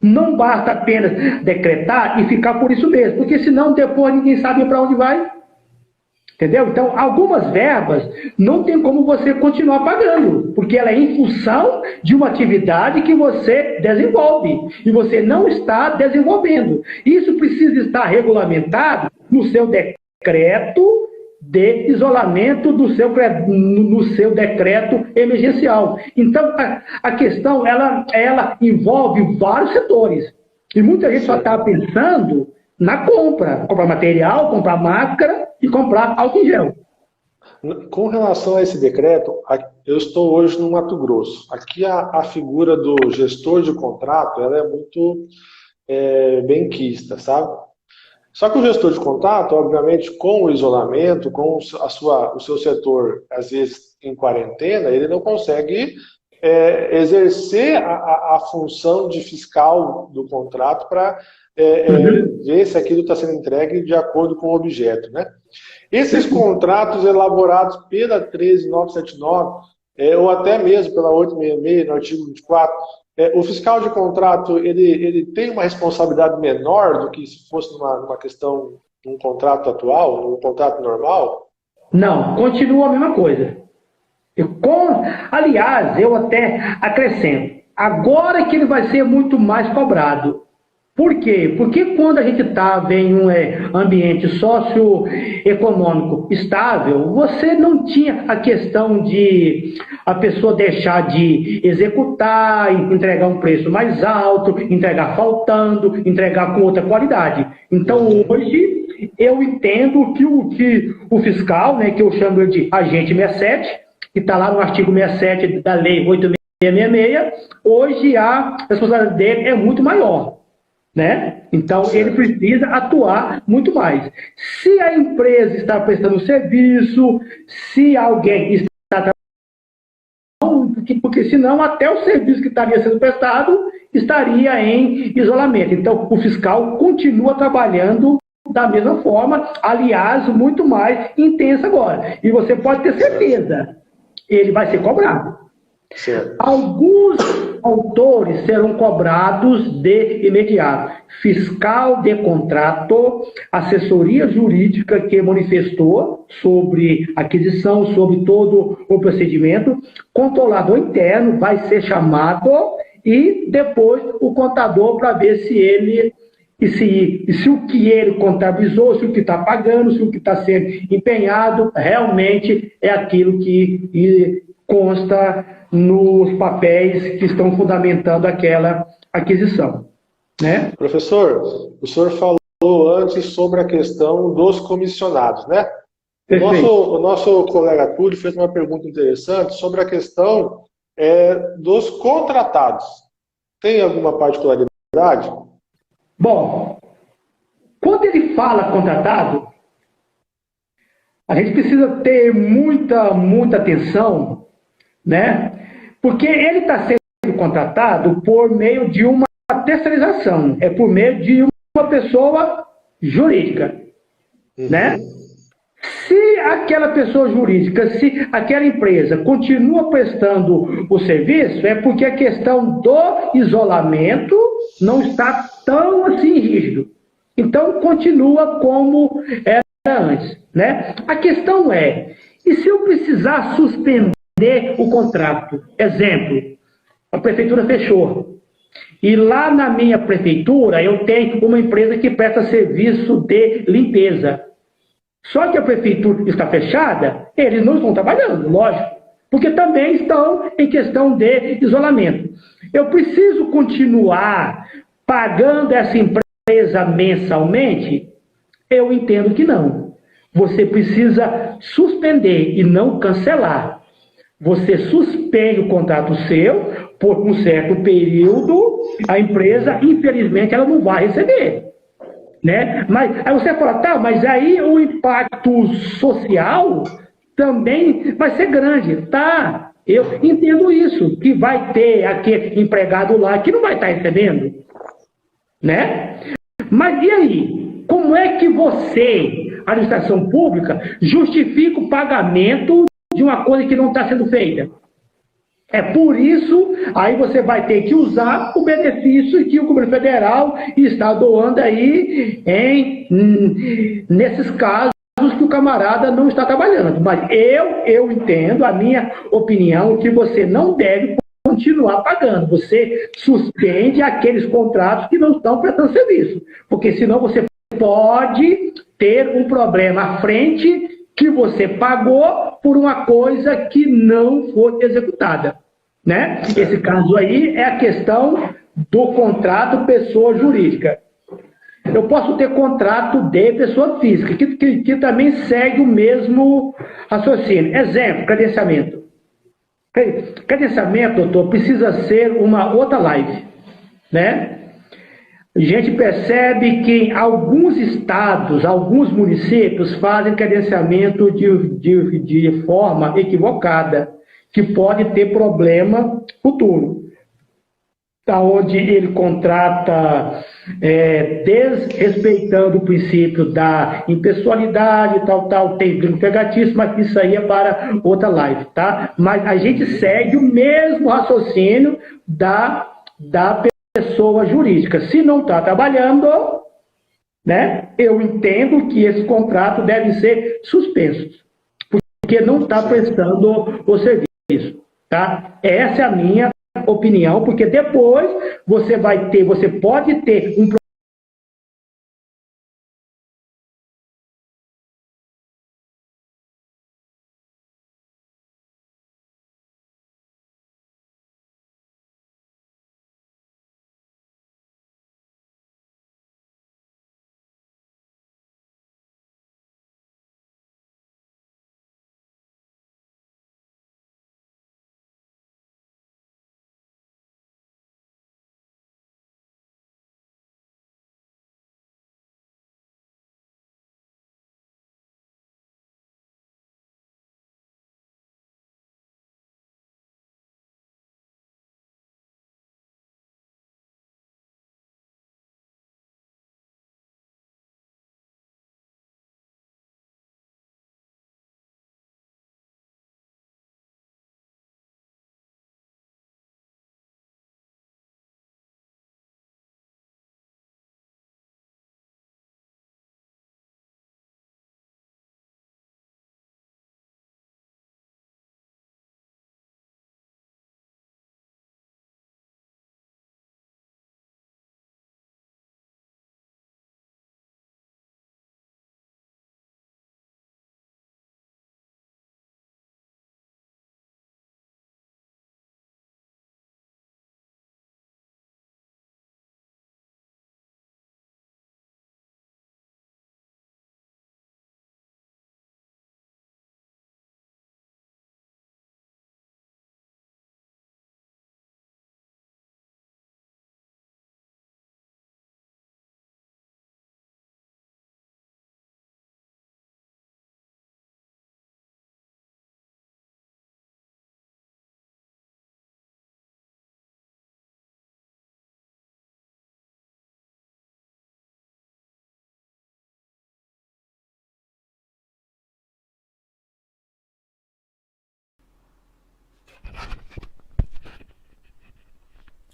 Não basta apenas decretar e ficar por isso mesmo, porque senão depois ninguém sabe para onde vai. Entendeu? Então, algumas verbas não tem como você continuar pagando, porque ela é em função de uma atividade que você desenvolve, e você não está desenvolvendo. Isso precisa estar regulamentado no seu decreto de isolamento, no seu decreto emergencial. Então, a questão, ela envolve vários setores, e muita gente só está pensando na compra material, comprar máscara e comprar álcool em gel. Com relação a esse decreto, eu estou hoje no Mato Grosso. Aqui a figura do gestor de contrato, ela é muito benquista, sabe? Só que o gestor de contrato, obviamente, com o isolamento, com o seu setor, às vezes, em quarentena, ele não consegue exercer a função de fiscal do contrato para ver se aquilo está sendo entregue de acordo com o objeto, né? Esses contratos elaborados pela 13979, ou até mesmo pela 866, no artigo 24, o fiscal de contrato ele tem uma responsabilidade menor do que se fosse numa questão, num contrato atual, num contrato normal? Não, continua a mesma coisa. Aliás, eu até acrescento, agora que ele vai ser muito mais cobrado. Por quê? Porque quando a gente estava em um ambiente socioeconômico estável, você não tinha a questão de a pessoa deixar de executar, entregar um preço mais alto, entregar faltando, entregar com outra qualidade. Então, hoje, eu entendo que o fiscal, né, que eu chamo de agente 67, que está lá no artigo 67 da Lei 8666, hoje a responsabilidade dele é muito maior. Né? Então, ele precisa atuar muito mais. Se a empresa está prestando serviço, se alguém está trabalhando, porque senão até o serviço que estaria sendo prestado estaria em isolamento. Então, o fiscal continua trabalhando da mesma forma, aliás, muito mais intensa agora. E você pode ter certeza, ele vai ser cobrado. Certo. Alguns autores serão cobrados de imediato. Fiscal de contrato, assessoria jurídica que manifestou sobre aquisição, sobre todo o procedimento, controlador interno vai ser chamado e depois o contador para ver se ele se o que ele contabilizou, se o que está pagando, se o que está sendo empenhado realmente é aquilo que consta nos papéis que estão fundamentando aquela aquisição. Né? Professor, o senhor falou antes sobre a questão dos comissionados, né? O nosso colega Túlio fez uma pergunta interessante sobre a questão dos contratados. Tem alguma particularidade? Bom, quando ele fala contratado, a gente precisa ter muita atenção, né? Porque ele está sendo contratado por meio de uma terceirização, é por meio de uma pessoa jurídica, né? Se aquela pessoa jurídica, se aquela empresa continua prestando o serviço, é porque a questão do isolamento não está tão assim rígido. Então, continua como era antes, né? A questão é, e se eu precisar suspender o contrato? Exemplo, a prefeitura fechou. E lá na minha prefeitura eu tenho uma empresa que presta serviço de limpeza. Só que a prefeitura está fechada, eles não estão trabalhando, lógico, porque também estão em questão de isolamento. Eu preciso continuar pagando essa empresa mensalmente? Eu entendo que não. Você precisa suspender e não cancelar. Você suspende o contrato seu por um certo período, a empresa, infelizmente, ela não vai receber. Né? Mas aí você fala, tá, mas aí o impacto social também vai ser grande. Tá, eu entendo isso, que vai ter aquele empregado lá que não vai estar recebendo. Né? Mas e aí? Como é que você, administração pública, justifica o pagamento de uma coisa que não está sendo feita? É por isso, aí você vai ter que usar o benefício que o governo federal está doando aí nesses casos que o camarada não está trabalhando. Mas eu entendo, a minha opinião, que você não deve continuar pagando. Você suspende aqueles contratos que não estão prestando serviço. Porque senão você pode ter um problema à frente que você pagou por uma coisa que não foi executada. Né? Esse caso aí é a questão do contrato pessoa jurídica. Eu posso ter contrato de pessoa física, que também segue o mesmo raciocínio. Exemplo, credenciamento. Credenciamento, doutor, precisa ser uma outra live. Né? A gente percebe que em alguns estados, alguns municípios fazem credenciamento de forma equivocada, que pode ter problema futuro. Onde ele contrata desrespeitando o princípio da impessoalidade, tal, tem gringo pegatício, mas isso aí é para outra live, tá? Mas a gente segue o mesmo raciocínio da pessoa jurídica. Se não está trabalhando, né, eu entendo que esse contrato deve ser suspenso, porque não está prestando o serviço. Tá? Essa é a minha opinião, porque depois você pode ter um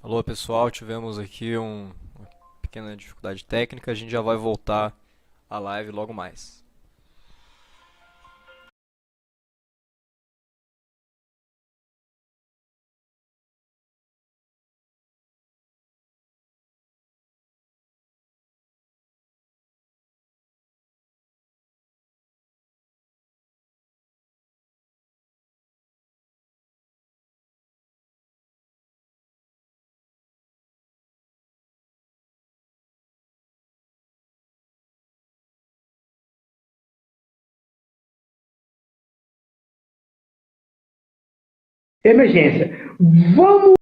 Alô, pessoal, tivemos aqui uma pequena dificuldade técnica, a gente já vai voltar à live logo mais. Emergência. Vamos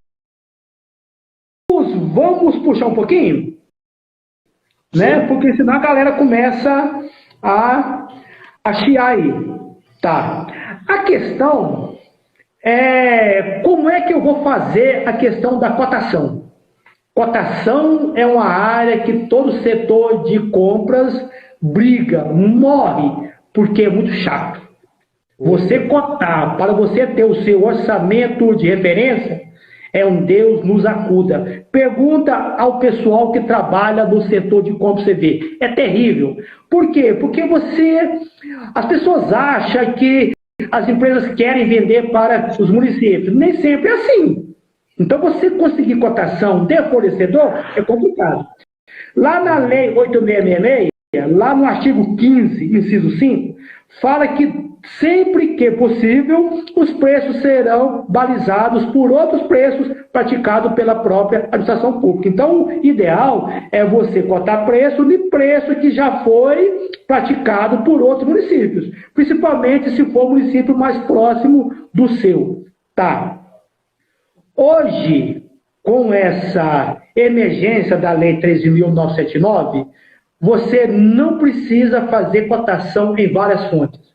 puxar um pouquinho, né? Porque senão a galera começa a chiar aí. Tá. A questão é como é que eu vou fazer a questão da cotação. Cotação é uma área que todo setor de compras briga, morre, porque é muito chato. Você cotar, para você ter o seu orçamento de referência, é um Deus nos acuda. Pergunta ao pessoal que trabalha no setor de compra, você vê. É terrível. Por quê? Porque as pessoas acham que as empresas querem vender para os municípios. Nem sempre é assim. Então, você conseguir cotação de fornecedor é complicado. Lá na Lei 8666, lá no artigo 15, inciso 5, fala que sempre que possível, os preços serão balizados por outros preços praticados pela própria administração pública. Então, o ideal é você cotar preço de preço que já foi praticado por outros municípios, principalmente se for o município mais próximo do seu. Tá. Hoje, com essa emergência da Lei 13.979, você não precisa fazer cotação em várias fontes.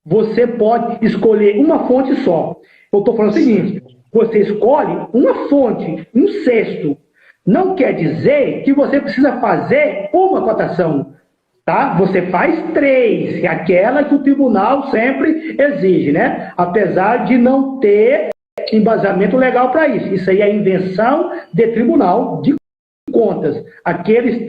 Você pode escolher uma fonte só. Eu estou falando o seguinte, você escolhe uma fonte, um cesto. Não quer dizer que você precisa fazer uma cotação. Tá? Você faz 3, que é aquela que o tribunal sempre exige, né? Apesar de não ter embasamento legal para isso. Isso aí é invenção de tribunal de contas. As 3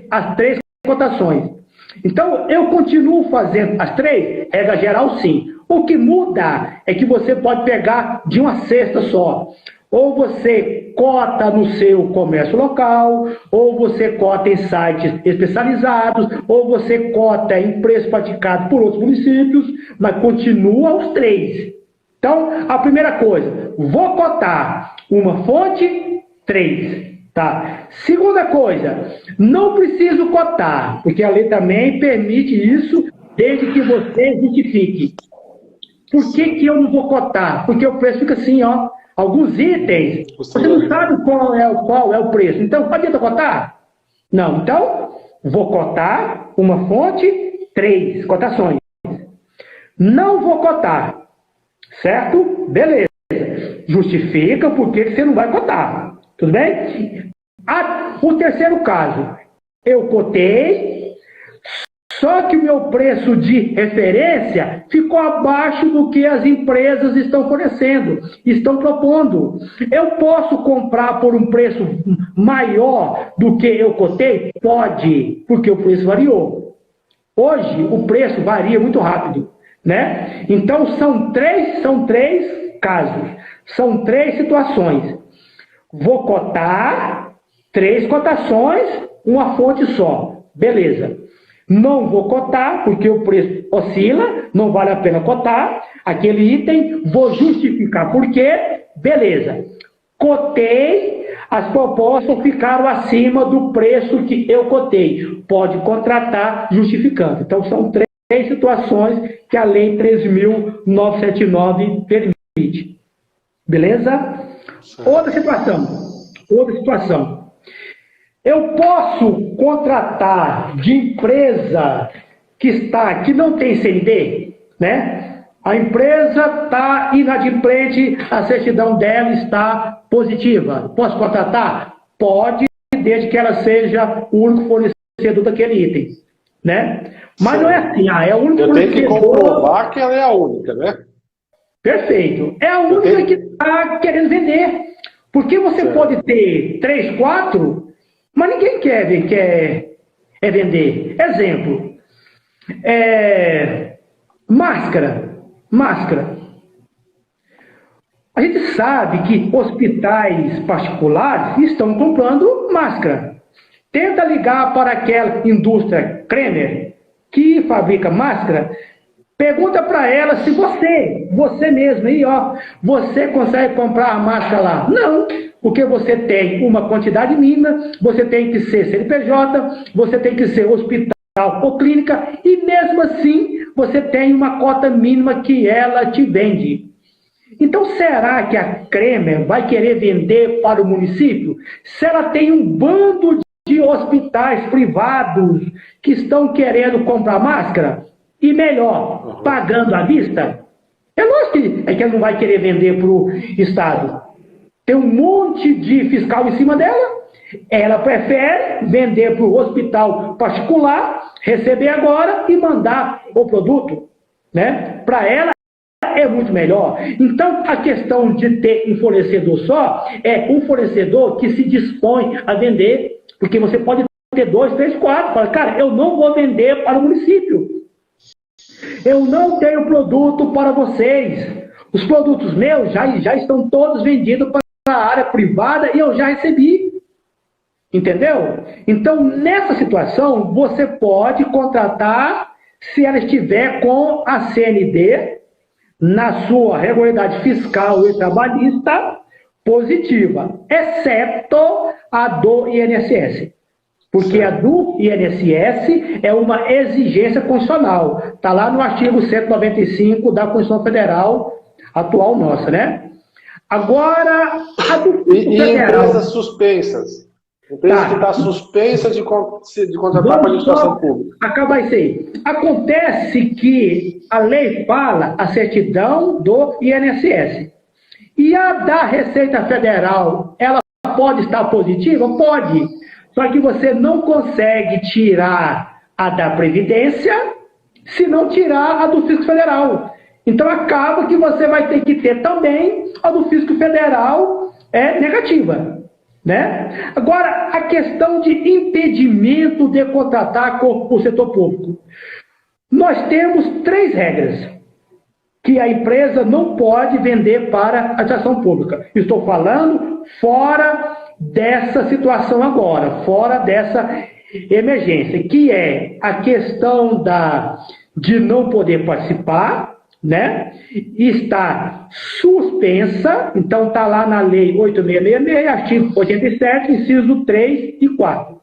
cotações. Então, eu continuo fazendo as 3, regra geral sim. O que muda é que você pode pegar de uma cesta só. Ou você cota no seu comércio local, ou você cota em sites especializados, ou você cota em preço praticado por outros municípios, mas continua os 3. Então, a primeira coisa, vou cotar uma fonte, 3. Tá. Segunda coisa, não preciso cotar, porque a lei também permite isso, desde que você justifique. Por que eu não vou cotar? Porque o preço fica assim, ó. Alguns itens, você não sabe qual é o preço. Então, adianta cotar? Não. Então, vou cotar uma fonte, 3 cotações. Não vou cotar. Certo? Beleza. Justifica por que você não vai cotar. Tudo bem? O terceiro caso, eu cotei, só que o meu preço de referência ficou abaixo do que as empresas estão fornecendo, estão propondo. Eu posso comprar por um preço maior do que eu cotei? Pode, porque o preço variou. Hoje, o preço varia muito rápido, né? Então, são três casos, são 3 situações. Vou cotar 3 cotações, uma fonte só. Beleza. Não vou cotar, porque o preço oscila, não vale a pena cotar aquele item, vou justificar por quê. Beleza. Cotei, as propostas ficaram acima do preço que eu cotei. Pode contratar justificando. Então, são 3 situações que a Lei 13.979 permite. Beleza? Outra situação. Eu posso contratar de empresa que não tem CND, né? A empresa está inadimplente, a certidão dela está positiva. Posso contratar? Pode, desde que ela seja o único fornecedor daquele item, né? Mas não é assim, é o único fornecedor. Eu tenho que comprovar que ela é a única, né? Perfeito. É a única que está querendo vender. Porque você pode ter 3, 4, mas ninguém quer vender. Exemplo, máscara. A gente sabe que hospitais particulares estão comprando máscara. Tenta ligar para aquela indústria Kremer, que fabrica máscara, pergunta para ela se você mesmo aí, ó, você consegue comprar a máscara lá. Não, porque você tem uma quantidade mínima, você tem que ser CNPJ, você tem que ser hospital ou clínica, e mesmo assim você tem uma cota mínima que ela te vende. Então, será que a Kremer vai querer vender para o município? Se ela tem um bando de hospitais privados que estão querendo comprar máscara, e melhor, pagando à vista, é lógico que ela não vai querer vender para o Estado. Tem um monte de fiscal em cima dela, ela prefere vender para o hospital particular, receber agora e mandar o produto, né? Para ela, é muito melhor. Então, a questão de ter um fornecedor só é um fornecedor que se dispõe a vender, porque você pode ter 2, 3, 4. Fala, cara, eu não vou vender para o município. Eu não tenho produto para vocês. Os produtos meus já estão todos vendidos para a área privada e eu já recebi. Entendeu? Então, nessa situação, você pode contratar se ela estiver com a CND na sua regularidade fiscal e trabalhista positiva, exceto a do INSS. Porque a do INSS é uma exigência constitucional. Está lá no artigo 195 da Constituição Federal atual nossa, né? Agora, a do Federal... empresas suspensas. Empresa que está suspensa de contratar para a administração pública. Acabar isso aí. Acontece que a lei fala a certidão do INSS. E a da Receita Federal, ela pode estar positiva? Pode. Só que você não consegue tirar a da Previdência se não tirar a do Fisco Federal. Então acaba que você vai ter que ter também a do Fisco Federal negativa. Né? Agora, a questão de impedimento de contratar com o setor público. Nós temos 3 regras que a empresa não pode vender para a administração pública. Estou falando fora dessa situação agora, fora dessa emergência, que é a questão de não poder participar, né? Está suspensa, então está lá na Lei 8666, artigo 87, inciso 3 e 4.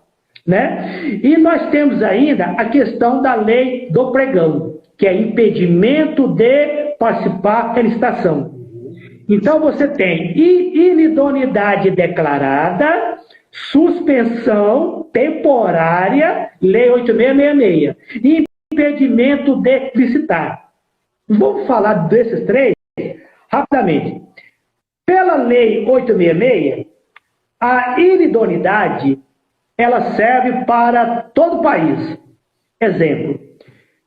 Né? E nós temos ainda a questão da Lei do Pregão, que é impedimento de participar da licitação. Então você tem inidoneidade declarada, suspensão temporária, Lei 8666, e impedimento de licitar. Vamos falar desses 3 rapidamente. Pela Lei 866, a inidoneidade ela serve para todo o país. Exemplo,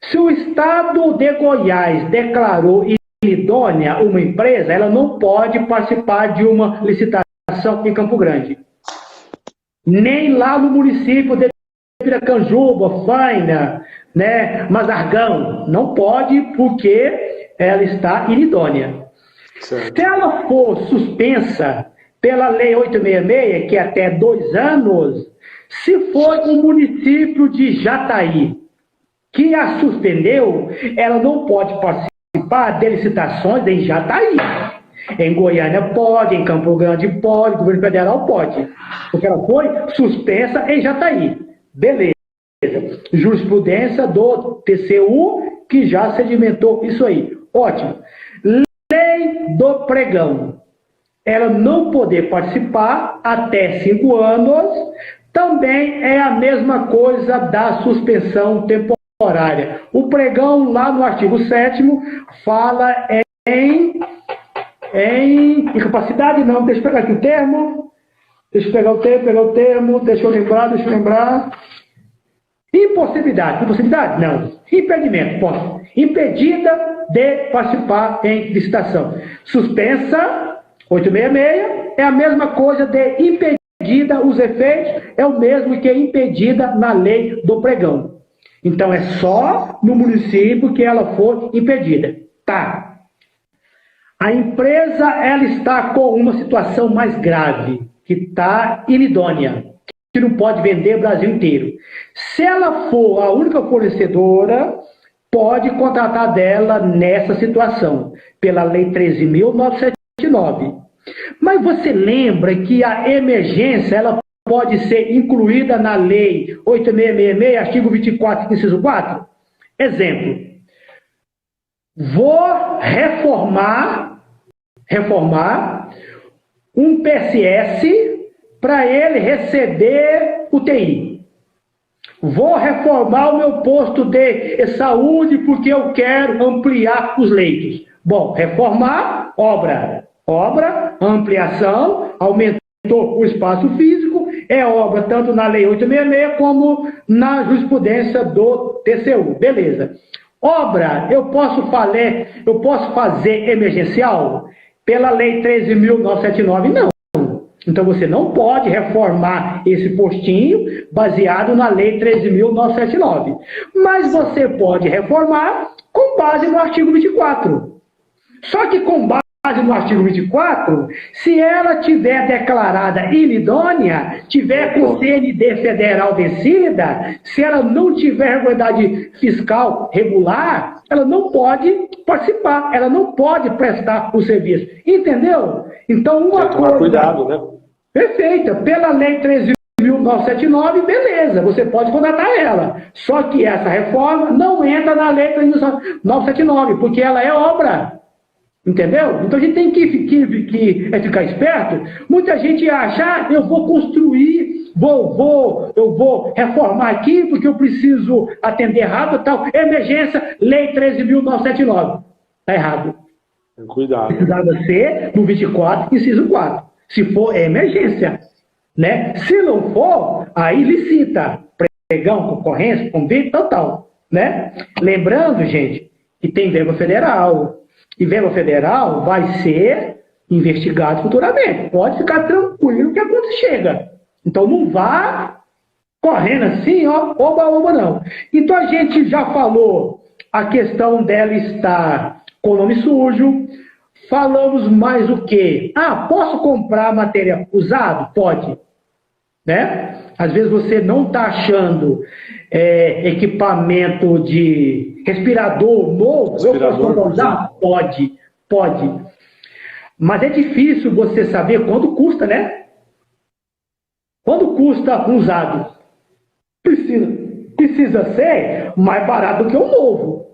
se o Estado de Goiás declarou inidônea uma empresa, ela não pode participar de uma licitação em Campo Grande. Nem lá no município de Piracanjuba, Faina, né, Mazargão, não pode porque ela está inidônea. Certo. Se ela for suspensa pela Lei 866, que é até 2 anos, se for o município de Jataí que a suspendeu, ela não pode participar de licitações em Jataí. Em Goiânia pode, em Campo Grande pode, governo federal pode, porque ela foi suspensa em Jataí. Beleza. Jurisprudência do TCU, que já sedimentou isso aí. Ótimo. Lei do Pregão. Ela não poder participar até 5 anos, também é a mesma coisa da suspensão temporária. O Pregão, lá no artigo 7º, fala em incapacidade, não, deixa eu pegar aqui o termo, deixa eu lembrar. Impossibilidade, não. Impedimento, impedida de participar em licitação. Suspensa 866 é a mesma coisa de impedida, os efeitos é o mesmo que impedida na lei do pregão. Então é só no município que ela for impedida. Tá. A empresa ela está com uma situação mais grave, que está inidônea, que não pode vender o Brasil inteiro. Se ela for a única fornecedora, pode contratar dela nessa situação, pela Lei 13.979. Mas você lembra que a emergência ela pode ser incluída na Lei 8666, artigo 24, inciso 4? Exemplo. Vou reformar um PSS para ele receber UTI. Vou reformar o meu posto de saúde porque eu quero ampliar os leitos. Bom, reformar, obra, ampliação, aumentou o espaço físico, é obra tanto na Lei 866 como na jurisprudência do TCU. Beleza. Obra, eu posso fazer emergencial? Pela Lei 13.979, não. Então você não pode reformar esse postinho baseado na Lei 13.979. Mas você pode reformar com base no artigo 24. Só que com base no artigo 24, se ela tiver declarada inidônea, tiver com CND federal vencida, se ela não tiver regularidade fiscal regular, ela não pode participar, ela não pode prestar o serviço. Entendeu? Então, uma coisa... Cuidado, né? Perfeita. Pela Lei 13.979, beleza, você pode contratar ela. Só que essa reforma não entra na Lei 13.979, porque ela é obra. Entendeu? Então a gente tem que ficar esperto. Muita gente acha, eu vou construir, eu vou reformar aqui porque eu preciso atender rápido, tal. Emergência, Lei 13.979. Está errado. Cuidado. Precisava ser no 24, inciso 4. Se for, é emergência. Né? Se não for, aí licita. Pregão, concorrência, convite, tal. Né? Lembrando, gente, que tem verba federal. E verba federal vai ser investigado futuramente. Pode ficar tranquilo que a conta chega. Então não vá correndo assim, ó, oba, não. Então a gente já falou a questão dela estar com o nome sujo. Falamos mais o quê? Ah, posso comprar matéria usada? Pode. Né? Às vezes você não está achando equipamento de respirador novo, eu posso usar? Pode. Mas é difícil você saber quanto custa, né? Quanto custa um usado? Precisa ser mais barato do que o novo.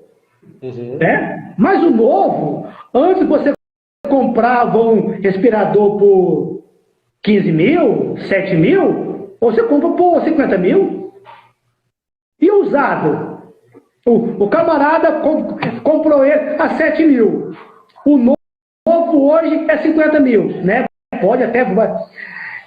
Né? Mas o novo, antes você comprava um respirador por 15 mil, 7 mil, ou você compra por 50 mil. E o usado? O camarada comprou ele a 7 mil. O novo hoje é 50 mil. Né? Pode até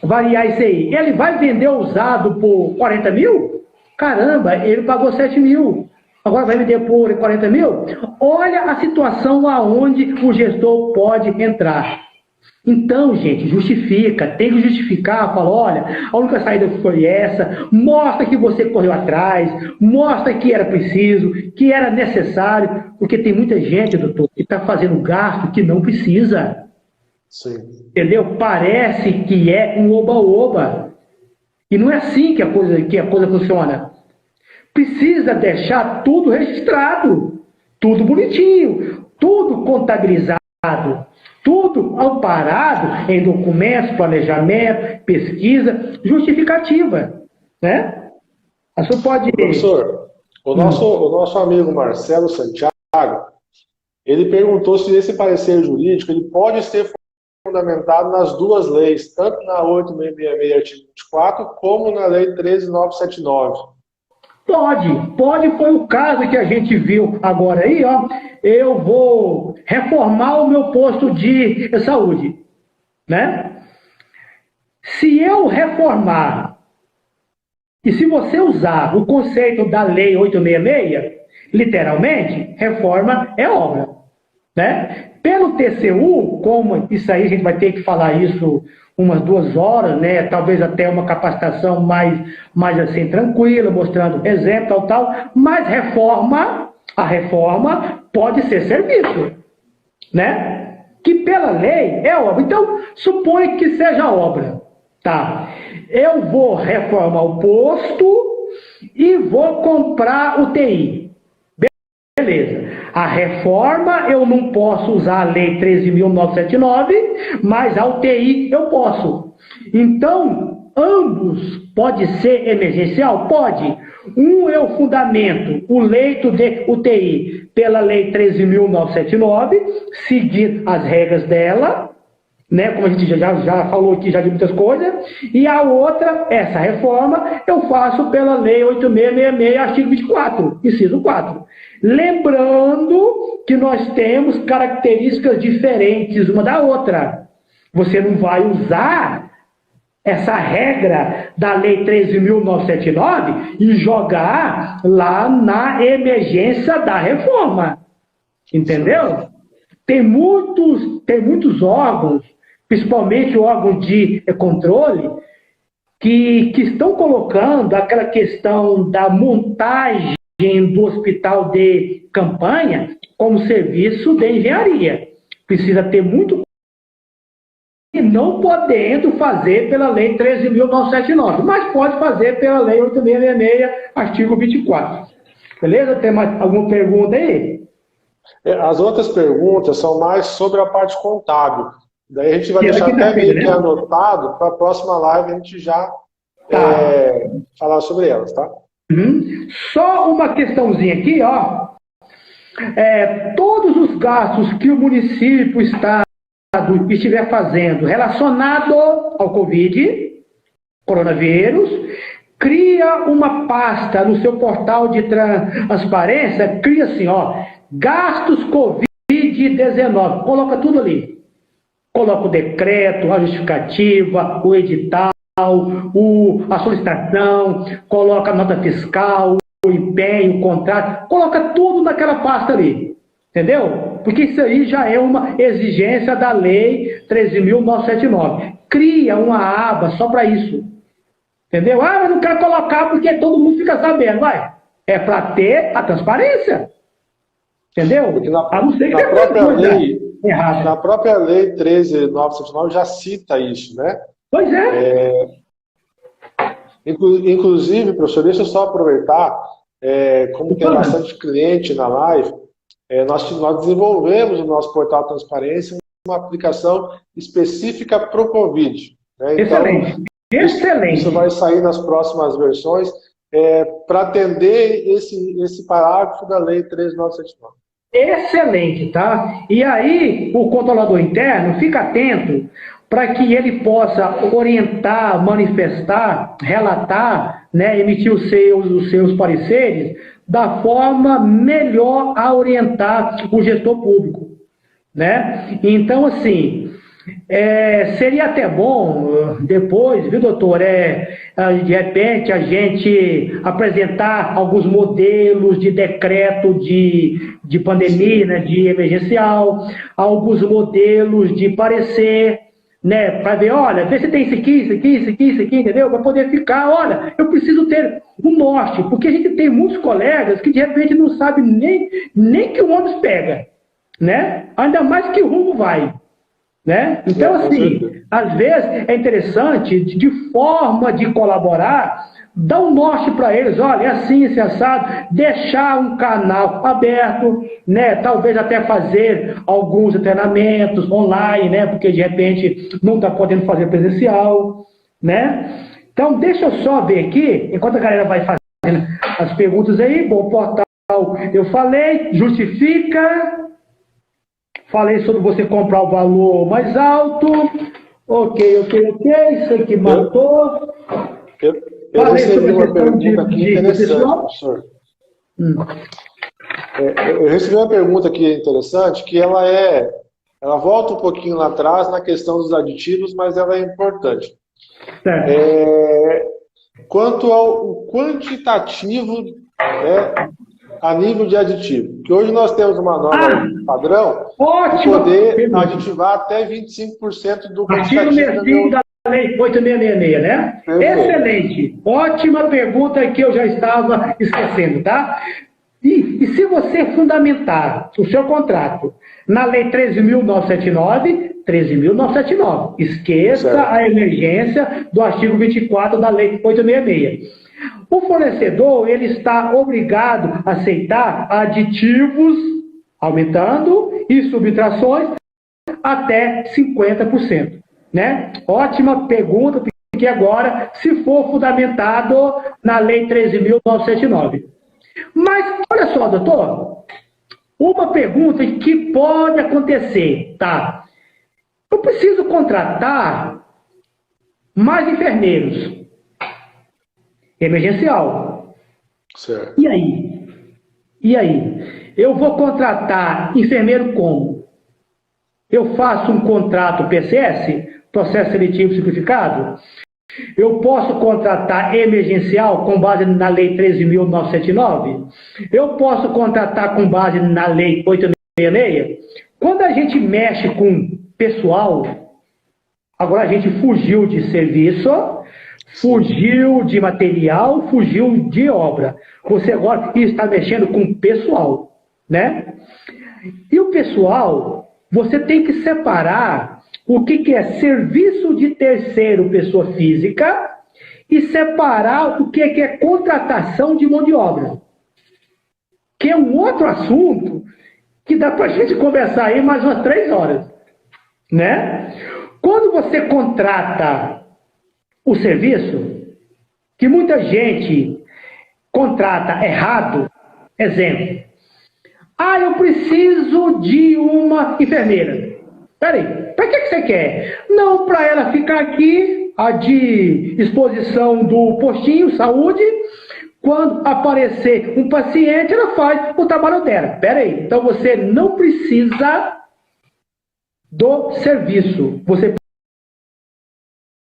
variar isso aí. Ele vai vender o usado por 40 mil? Caramba, ele pagou 7 mil. Agora vai vender por 40 mil? Olha a situação aonde o gestor pode entrar. Então, gente, justifica, tem que justificar, fala, olha, a única saída foi essa, mostra que você correu atrás, mostra que era preciso, que era necessário, porque tem muita gente, doutor, que está fazendo gasto que não precisa. Sim. Entendeu? Parece que é um oba-oba. E não é assim que a coisa funciona. Precisa deixar tudo registrado, tudo bonitinho, tudo contabilizado, tudo amparado em documentos, planejamento, pesquisa, justificativa. Né? A senhora pode... Professor, o nosso amigo Marcelo Santiago, ele perguntou se esse parecer jurídico ele pode ser fundamentado nas duas leis, tanto na 8666, artigo 24, como na lei 13.979. Pode, foi o caso que a gente viu agora aí, ó. Eu vou reformar o meu posto de saúde, né? Se eu reformar, e se você usar o conceito da lei 866, literalmente, reforma é obra, né? Pelo TCU, como isso aí a gente vai ter que falar isso umas 2 horas, né? Talvez até uma capacitação mais assim, tranquila, mostrando exemplo, tal, mas a reforma pode ser serviço, né? Que pela lei é obra. Então, supõe que seja obra, tá? Eu vou reformar o posto e vou comprar UTI. Beleza. A reforma eu não posso usar a lei 13.979, mas a UTI eu posso. Então, ambos pode ser emergencial? Pode. Um eu fundamento o leito de UTI pela lei 13.979, seguir as regras dela, né, como a gente já falou aqui já de muitas coisas, e a outra, essa reforma, eu faço pela lei 8.666, artigo 24, inciso 4. Lembrando que nós temos características diferentes uma da outra. Você não vai usar essa regra da lei 13.979 e jogar lá na emergência da reforma. Entendeu? Tem muitos órgãos, principalmente órgãos de controle, que estão colocando aquela questão da montagem do hospital de campanha como serviço de engenharia. Precisa ter muito e não podendo fazer pela lei 13.979, mas pode fazer pela lei 8.666, artigo 24. Beleza? Tem mais alguma pergunta aí? As outras perguntas são mais sobre a parte contábil. Daí a gente vai deixar até meio que anotado para a próxima live a gente já falar sobre elas, tá? Só uma questãozinha aqui, ó. Todos os gastos que o município, o Estado estiver fazendo relacionado ao Covid, coronavírus, cria uma pasta no seu portal de transparência, cria assim, ó, gastos Covid-19, coloca tudo ali. Coloca o decreto, a justificativa, o edital, a solicitação, coloca a nota fiscal, o empenho, o contrato, coloca tudo naquela pasta ali, entendeu? Porque isso aí já é uma exigência da lei 13.979. Cria uma aba só para isso, entendeu? Mas não quero colocar porque todo mundo fica sabendo, vai. É para ter a transparência, entendeu? Porque na própria lei 13.979 já cita isso, né? Pois é. Inclusive, professor, deixa eu só aproveitar, como tem bastante cliente na live, nós desenvolvemos no nosso portal Transparência uma aplicação específica para o Covid. Né? Então, Excelente. Isso vai sair nas próximas versões para atender esse parágrafo da lei 13.979. Excelente, tá? E aí, o controlador interno fica atento para que ele possa orientar, manifestar, relatar, né, emitir os seus pareceres da forma melhor a orientar o gestor público, né? Então, assim, seria até bom depois, viu, doutor, de repente a gente apresentar alguns modelos de decreto de pandemia, né, de emergencial, alguns modelos de parecer, né, para ver, olha, vê se tem isso aqui, entendeu? Para poder ficar, olha, eu preciso ter um norte, porque a gente tem muitos colegas que de repente não sabem nem que o ônibus pega, né? Ainda mais que o rumo vai, né? Então, assim, às vezes é interessante, de forma de colaborar, dar um norte para eles, olha, é assim, esse assado, deixar um canal aberto, né? Talvez até fazer alguns treinamentos online, né? Porque de repente não está podendo fazer presencial, né? Então, deixa eu só ver aqui, enquanto a galera vai fazendo as perguntas aí, bom, o portal eu falei, justifica, falei sobre você comprar o valor mais alto, ok, isso aqui matou. Eu recebi uma pergunta aqui interessante, professor. Eu recebi uma pergunta aqui interessante, que ela volta um pouquinho lá atrás na questão dos aditivos, mas ela é importante. Quanto ao quantitativo, né, a nível de aditivo. Que hoje nós temos uma norma padrão de poder aditivar até 25% do artigo 6º da Lei 8666, né? Perfeito. Excelente. Ótima pergunta que eu já estava esquecendo, tá? E se você fundamentar o seu contrato na Lei 13.979, esqueça certo. A emergência do artigo 24 da Lei 866. O fornecedor ele está obrigado a aceitar aditivos, aumentando, e subtrações até 50%. Né? Ótima pergunta, porque agora, se for fundamentado na Lei 13.979. Mas, olha só, doutor, uma pergunta que pode acontecer, tá? Eu preciso contratar mais enfermeiros. Emergencial. Certo. E aí? E aí? Eu vou contratar enfermeiro como? Eu faço um contrato PCS, Processo Seletivo Simplificado? Eu posso contratar emergencial com base na Lei 13.979? Eu posso contratar com base na Lei 866? Quando a gente mexe com pessoal, agora a gente fugiu de serviço, fugiu de material, fugiu de obra. Você agora está mexendo com pessoal, né? E o pessoal, você tem que separar o que é serviço de terceiro, pessoa física, e separar o que é contratação de mão de obra. Que é um outro assunto que dá para a gente conversar aí mais umas 3 horas, né? Quando você contrata o serviço, que muita gente contrata errado, exemplo, eu preciso de uma enfermeira. Peraí, para que você quer? Não, para ela ficar aqui, à disposição do postinho, saúde, quando aparecer um paciente, ela faz o trabalho dela. Peraí, então você não precisa do serviço, você precisa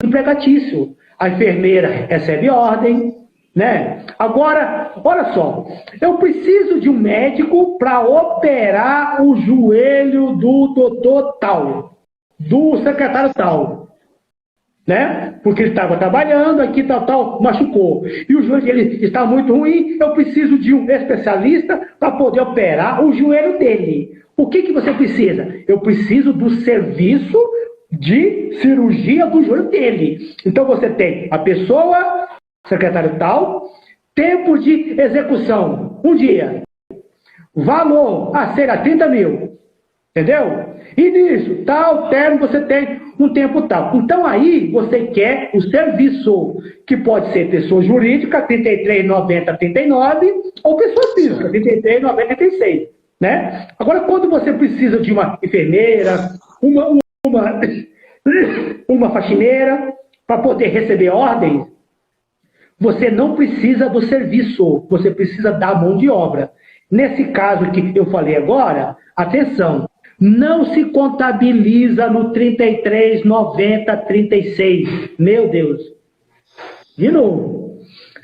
do empregatício. A enfermeira recebe ordem, né? Agora, olha só, eu preciso de um médico para operar o joelho do doutor tal, do secretário tal, né? Porque ele estava trabalhando aqui, tal, machucou. E o joelho dele está muito ruim, eu preciso de um especialista para poder operar o joelho dele. O que você precisa? Eu preciso do serviço de cirurgia do joelho dele. Então você tem a pessoa, secretário tal, tempo de execução, 1 dia. Valor a ser a 30 mil. Entendeu? E nisso, tal termo, você tem um tempo tal. Então aí você quer o serviço, que pode ser pessoa jurídica, 33,90, 39, ou pessoa física, 33,90, 36. Né? Agora, quando você precisa de uma enfermeira, uma faxineira, para poder receber ordens, você não precisa do serviço, você precisa da mão de obra. Nesse caso que eu falei agora, atenção, não se contabiliza no 33, 90, 36. Meu Deus. De novo.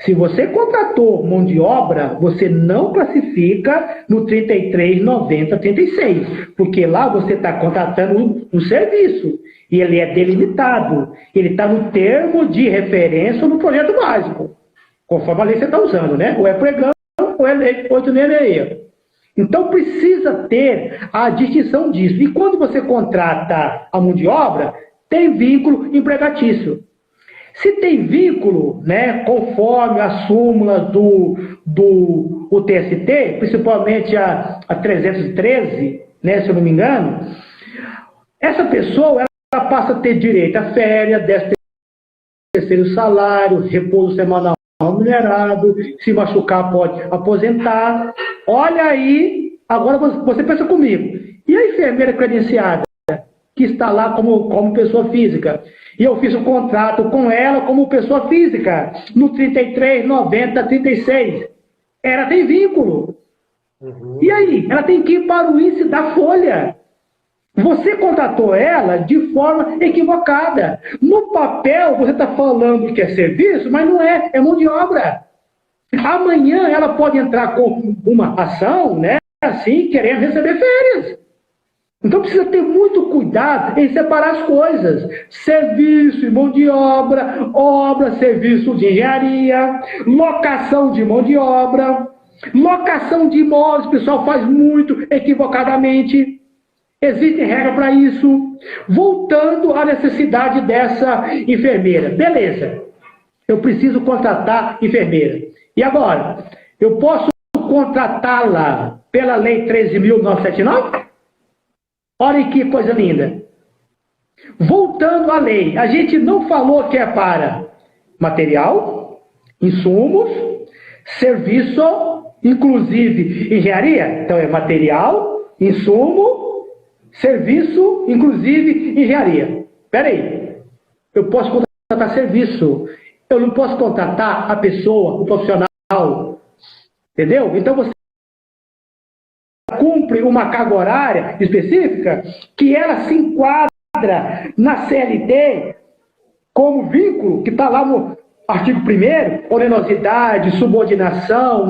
Se você contratou mão de obra, você não classifica no 33, 90, 36. Porque lá você está contratando um serviço. E ele é delimitado. Ele está no termo de referência no projeto básico. Conforme a lei você está usando, né? Ou é pregão, ou é lei 866. Então precisa ter a distinção disso. E quando você contrata a mão de obra, tem vínculo empregatício. Se tem vínculo, né, conforme a súmula do TST, principalmente a 313, né, se eu não me engano, essa pessoa ela passa a ter direito a férias, 13º salário, repouso semanal remunerado, se machucar pode aposentar. Olha aí, agora você pensa comigo. E a enfermeira credenciada, que está lá como pessoa física? E eu fiz um contrato com ela como pessoa física, no 33, 90, 36. Ela tem vínculo. Uhum. E aí? Ela tem que ir para o índice da folha. Você contratou ela de forma equivocada. No papel, você está falando que é serviço, mas não é, é mão de obra. Amanhã ela pode entrar com uma ação, né, assim, querendo receber férias. Então precisa ter muito cuidado em separar as coisas. Serviço e mão de obra, obra, serviço de engenharia, locação de mão de obra, locação de imóveis, o pessoal faz muito equivocadamente. Existem regras para isso. Voltando à necessidade dessa enfermeira. Beleza, eu preciso contratar enfermeira. E agora? Eu posso contratá-la pela Lei 13.979? Olha que coisa linda. Voltando à lei, a gente não falou que é para material, insumos, serviço, inclusive engenharia. Então é material, insumo, serviço, inclusive engenharia. Espera aí. Eu posso contratar serviço. Eu não posso contratar a pessoa, o profissional. Entendeu? Então você cumpre uma carga horária específica que ela se enquadra na CLT como vínculo, que está lá no artigo 1º, onerosidade, subordinação,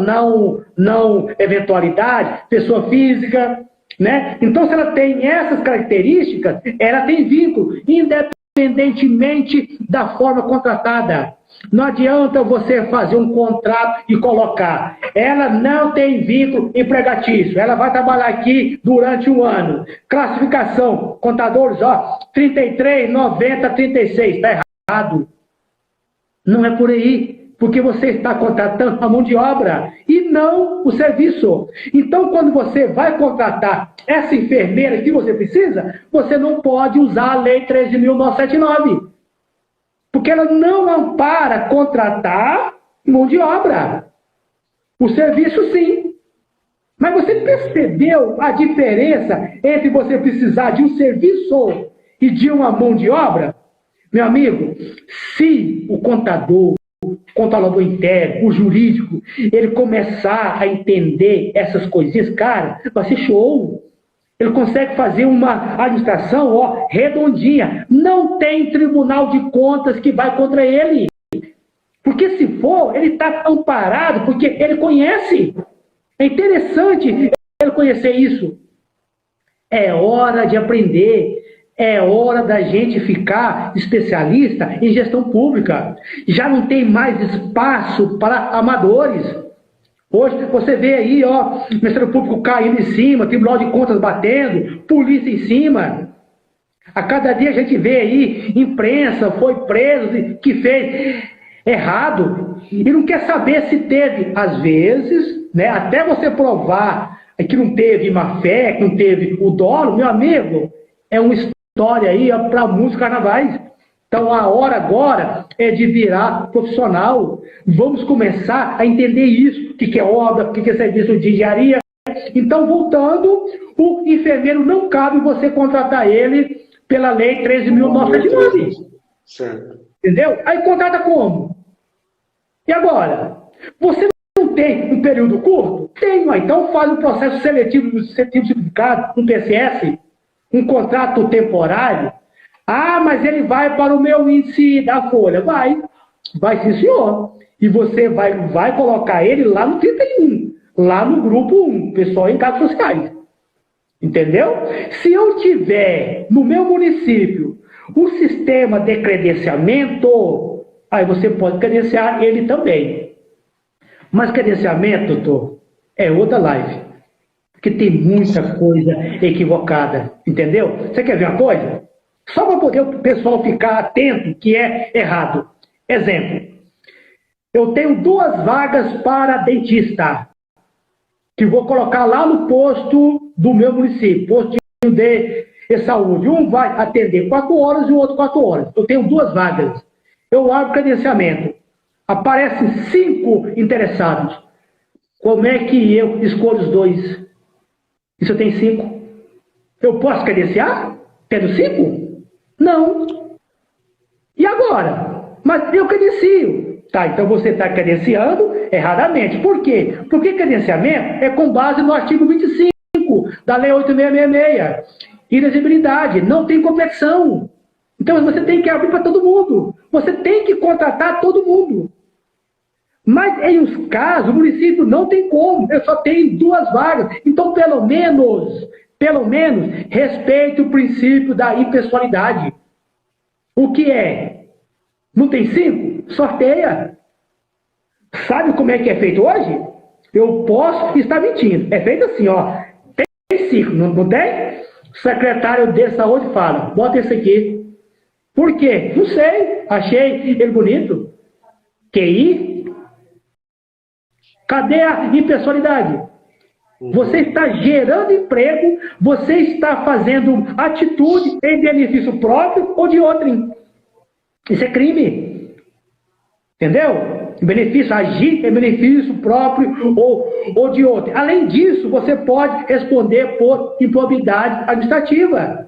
não eventualidade, pessoa física, né? Então, se ela tem essas características, ela tem vínculo, independentemente da forma contratada. Não adianta você fazer um contrato e colocar. Ela não tem vínculo empregatício. Ela vai trabalhar aqui durante um ano. Classificação, contadores, ó, 33, 90, 36. Está errado. Não é por aí. Porque você está contratando a mão de obra e não o serviço. Então, quando você vai contratar essa enfermeira que você precisa, você não pode usar a Lei 13.979. Porque ela não ampara contratar mão de obra. O serviço, sim. Mas você percebeu a diferença entre você precisar de um serviço e de uma mão de obra? Meu amigo, se o contador, o controlador interno, o jurídico, ele começar a entender essas coisinhas, cara, vai ser show. Ele consegue fazer uma administração, ó, redondinha. Não tem tribunal de contas que vai contra ele. Porque se for, ele está amparado, porque ele conhece. É interessante ele conhecer isso. É hora de aprender. É hora da gente ficar especialista em gestão pública. Já não tem mais espaço para amadores. Hoje você vê aí, ó, o Ministério Público caindo em cima, Tribunal de Contas batendo, polícia em cima. A cada dia a gente vê aí, imprensa foi preso, que fez errado, e não quer saber se teve, às vezes, né, até você provar que não teve má fé, que não teve o dolo, meu amigo, é uma história aí para muitos carnavais. Então a hora agora é de virar profissional. Vamos começar a entender isso. O que é obra, o que é serviço de engenharia. Então, voltando, o enfermeiro não cabe você contratar ele pela Lei 13.979. Certo. Entendeu? Aí contrata como? E agora? Você não tem um período curto? Tem, então faz um processo seletivo simplificado, um PSS, um contrato temporário. Ah, mas ele vai para o meu índice da folha. Vai sim, senhor. E você vai colocar ele lá no 31, lá no grupo 1, pessoal em casos sociais. Entendeu? Se eu tiver no meu município o sistema de credenciamento, aí você pode credenciar ele também. Mas credenciamento, doutor, é outra live. Porque tem muita coisa equivocada. Entendeu? Você quer ver uma coisa? Só para poder o pessoal ficar atento que é errado. Exemplo. Eu tenho 2 vagas para dentista, que vou colocar lá no posto do meu município, posto de saúde. Um vai atender 4 horas e o outro 4 horas. Eu tenho 2 vagas. Eu abro o credenciamento. Aparecem 5 interessados. Como é que eu escolho os 2? E se eu tenho 5? Eu posso credenciar? Tendo 5? Não. E agora? Mas eu credencio. Tá, então você está credenciando erradamente. Por quê? Porque credenciamento é com base no artigo 25 da Lei 8666. Inexigibilidade, não tem competição. Então você tem que abrir para todo mundo. Você tem que contratar todo mundo. Mas em uns casos, o município não tem como, eu só tenho 2 vagas. Então, pelo menos, respeite o princípio da impessoalidade. O que é? Não tem 5? Sorteia. Sabe como é que é feito hoje? Eu posso estar mentindo. É feito assim, ó. Tem 5, não tem? O secretário de saúde fala, bota esse aqui. Por quê? Não sei. Achei ele bonito. QI? Cadê a impessoalidade? Você está gerando emprego, você está fazendo atitude em benefício próprio ou de outrem. Isso é crime. Entendeu? Agir em benefício próprio ou de outro. Além disso, você pode responder por improbidade administrativa.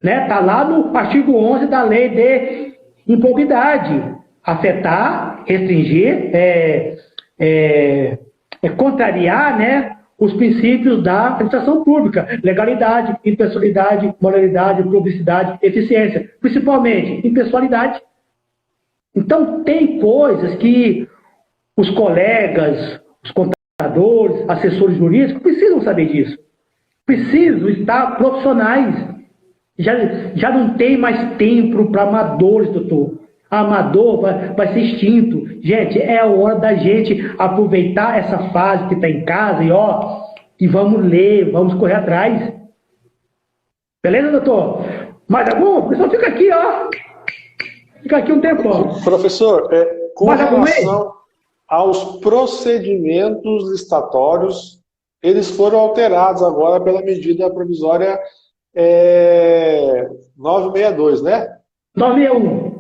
Está lá no artigo 11 da lei de improbidade. Afetar, restringir, contrariar, os princípios da administração pública. Legalidade, impessoalidade, moralidade, publicidade, eficiência. Principalmente, impessoalidade. Então, tem coisas que os colegas, os contadores, assessores jurídicos precisam saber disso. Precisam estar profissionais. Já não tem mais tempo para amadores, doutor. Amador vai ser extinto. Gente, é a hora da gente aproveitar essa fase que está em casa e vamos ler, vamos correr atrás. Beleza, doutor? Mais algum? O pessoal fica aqui, Fica aqui um tempão. Professor, com relação aos procedimentos licitatórios, eles foram alterados agora pela medida provisória 962, né? 961.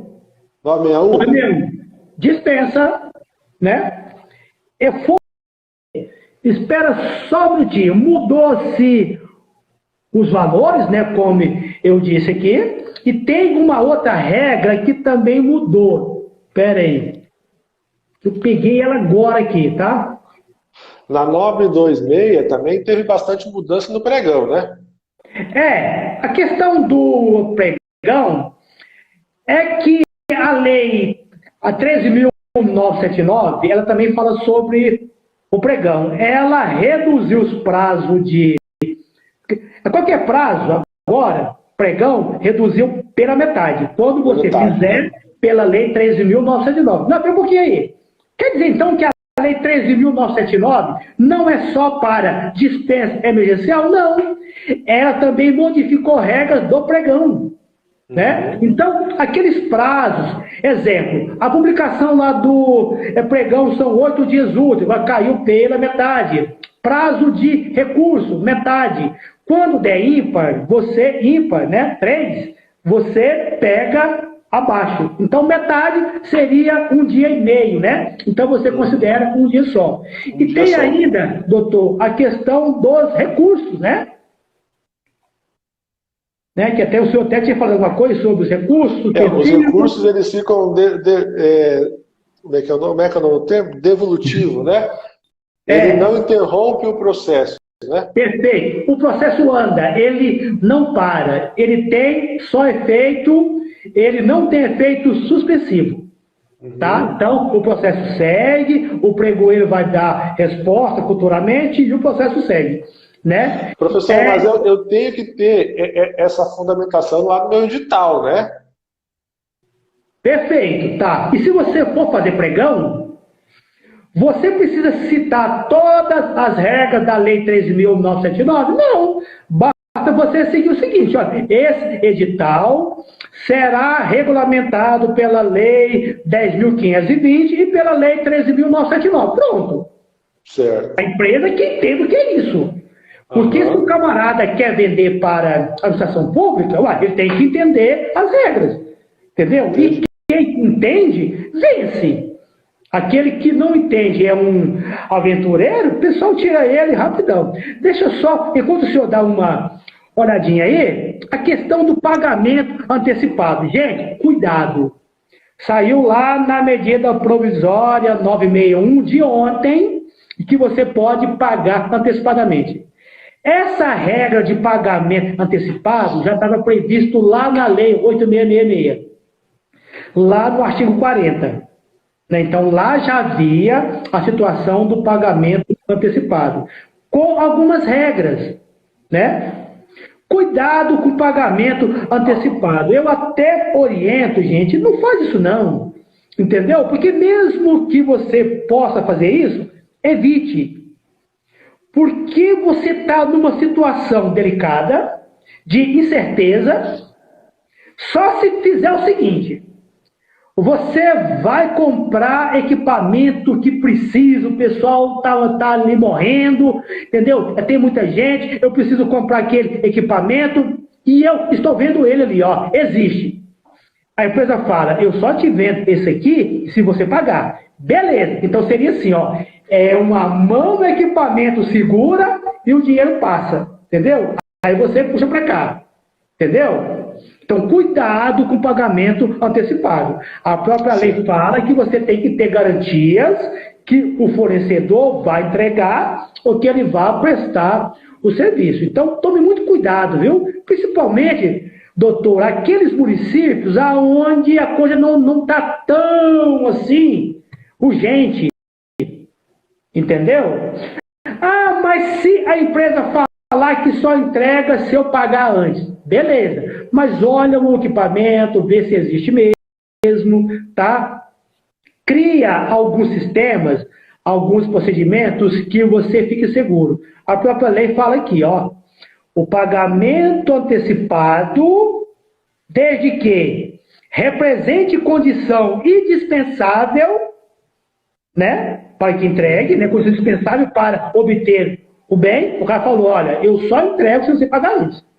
961? Dispensa, Espera só um minutinho. Mudou-se os valores, como eu disse aqui, e tem uma outra regra que também mudou. Espera aí. Eu peguei ela agora aqui, tá? Na 926 também teve bastante mudança no pregão, né? A questão do pregão é que a lei, a 13.979, ela também fala sobre o pregão. Ela reduziu os prazos de... Qualquer prazo, agora, pregão, reduziu pela metade. Quando você fizer pela lei 13.979. Não, tem um pouquinho aí. Quer dizer, então, que a lei 13.979 não é só para dispensa emergencial? Não. Ela também modificou regras do pregão. Então, aqueles prazos, exemplo, a publicação lá do pregão são 8 dias úteis, caiu pela metade. Prazo de recurso, metade. Quando der ímpar, 3, você pega abaixo. Então, metade seria 1 dia e meio, Então, você considera 1 dia só. E tem ainda, doutor, a questão dos recursos, que até o senhor até tinha falado alguma coisa sobre os recursos. Os recursos, eles ficam, como é que é o nome? Devolutivo, Ele não interrompe o processo, Perfeito. O processo anda, ele não para. Ele tem só efeito, ele não tem efeito suspensivo. Tá? Então, o processo segue, o pregoeiro vai dar resposta futuramente e o processo segue. Professor, mas eu tenho que ter essa fundamentação lá no meu edital, Perfeito, tá. E se você for fazer pregão, você precisa citar todas as regras da lei 13.979? Não. Basta você seguir o seguinte, esse edital será regulamentado pela lei 10.520 e pela lei 13.979. Pronto. Certo. A empresa que entende o que é isso. Porque se o camarada quer vender para a administração pública, ele tem que entender as regras. Entendeu? E quem entende, vence. Aquele que não entende é um aventureiro, o pessoal tira ele rapidão. Deixa só, enquanto o senhor dá uma olhadinha aí, a questão do pagamento antecipado. Gente, cuidado. Saiu lá na medida provisória 961 de ontem, que você pode pagar antecipadamente. Essa regra de pagamento antecipado já estava previsto lá na lei 8666, lá no artigo 40. né? Então, lá já havia a situação do pagamento antecipado, com algumas regras, né? Cuidado com o pagamento antecipado. Eu até oriento, gente, não faz isso não, entendeu? Porque mesmo que você possa fazer isso, evite. Porque você está numa situação delicada, de incerteza, só se fizer o seguinte: você vai comprar equipamento que precisa, o pessoal tá ali morrendo, entendeu? Tem muita gente, eu preciso comprar aquele equipamento e eu estou vendo ele ali, ó, existe. A empresa fala, eu só te vendo esse aqui se você pagar. Beleza, então seria assim, ó, é uma mão no equipamento segura e o dinheiro passa, entendeu? Aí você puxa para cá, entendeu? Então, cuidado com o pagamento antecipado. A própria lei fala que você tem que ter garantias que o fornecedor vai entregar ou que ele vai prestar o serviço. Então, tome muito cuidado, viu? Principalmente, doutor, aqueles municípios onde a coisa não está tão assim urgente, entendeu? Ah, mas se a empresa falar que só entrega se eu pagar antes, beleza. Mas olha o equipamento, vê se existe mesmo, tá? Cria alguns sistemas, alguns procedimentos que você fique seguro. A própria lei fala aqui, ó, o pagamento antecipado, desde que represente condição indispensável, né, para que entregue, né, condição indispensável para obter o bem. O cara falou, olha, eu só entrego se você pagar antes.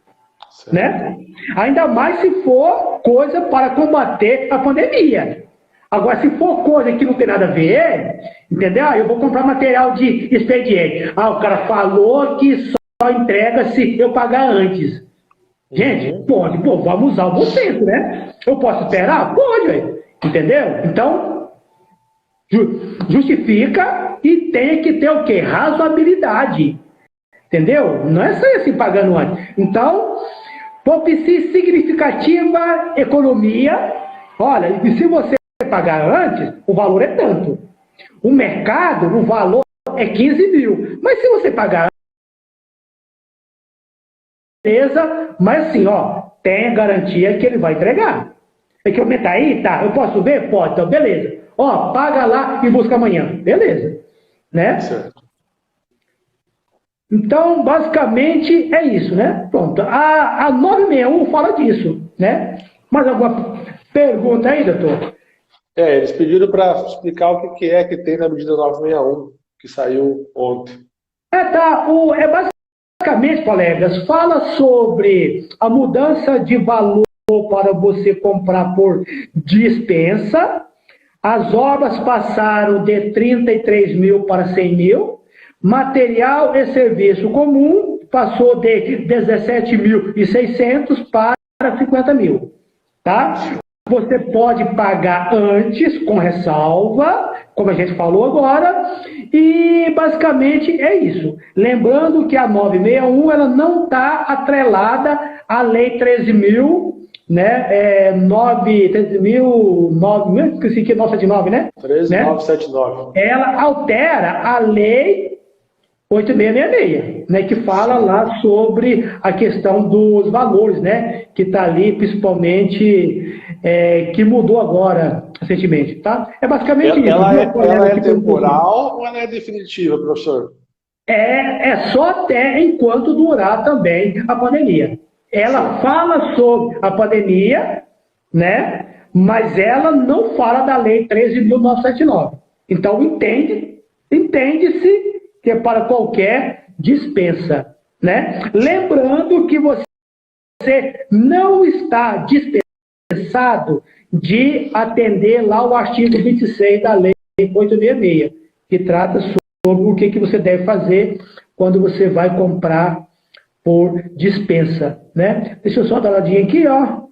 Né? Ainda mais se for coisa para combater a pandemia. Agora, se for coisa que não tem nada a ver, entendeu? Eu vou comprar material de expediente. O cara falou que só entrega se eu pagar antes. Gente, pode, vamos usar o bom senso, né? Eu posso esperar? Pode, entendeu? Então, justifica e tem que ter o quê? Razoabilidade. Entendeu? Não é só assim pagando antes. Então, propício significativa economia. Olha, e se você pagar antes, o valor é tanto. O mercado, o valor é 15 mil. Mas se você pagar antes, beleza, mas assim, ó, tem a garantia que ele vai entregar. Tem que aumentar aí? Tá. Eu posso ver? Pode. Então, beleza. Ó, paga lá e busca amanhã. Beleza. Né? Certo. Então, basicamente, é isso, né? Pronto. A 961 fala disso, né? Mais alguma pergunta aí, doutor? Eles pediram para explicar o que é que tem na medida 961, que saiu ontem. Basicamente, colegas, fala sobre a mudança de valor para você comprar por dispensa. As obras passaram de 33 mil para 100 mil. Material e serviço comum passou de 17.600 para 50 mil, tá? Você pode pagar antes, com ressalva, como a gente falou agora, e basicamente é isso. Lembrando que a 961 ela não está atrelada à Lei 13.000, né? 13.000, esqueci que é 979, né? 13.979. Ela altera a Lei 8666, né, que fala lá sobre a questão dos valores, né, que está ali principalmente, que mudou agora recentemente, tá? É basicamente isso. Ela é temporal ou ela é definitiva, professor? É só até enquanto durar também a pandemia. Ela fala sobre a pandemia, né, mas ela não fala da Lei 13.979. Então, entende-se que é para qualquer dispensa, né? Lembrando que você não está dispensado de atender lá o artigo 26 da Lei 866, que trata sobre o que você deve fazer quando você vai comprar por dispensa, né? Deixa eu só dar uma olhadinha aqui, ó.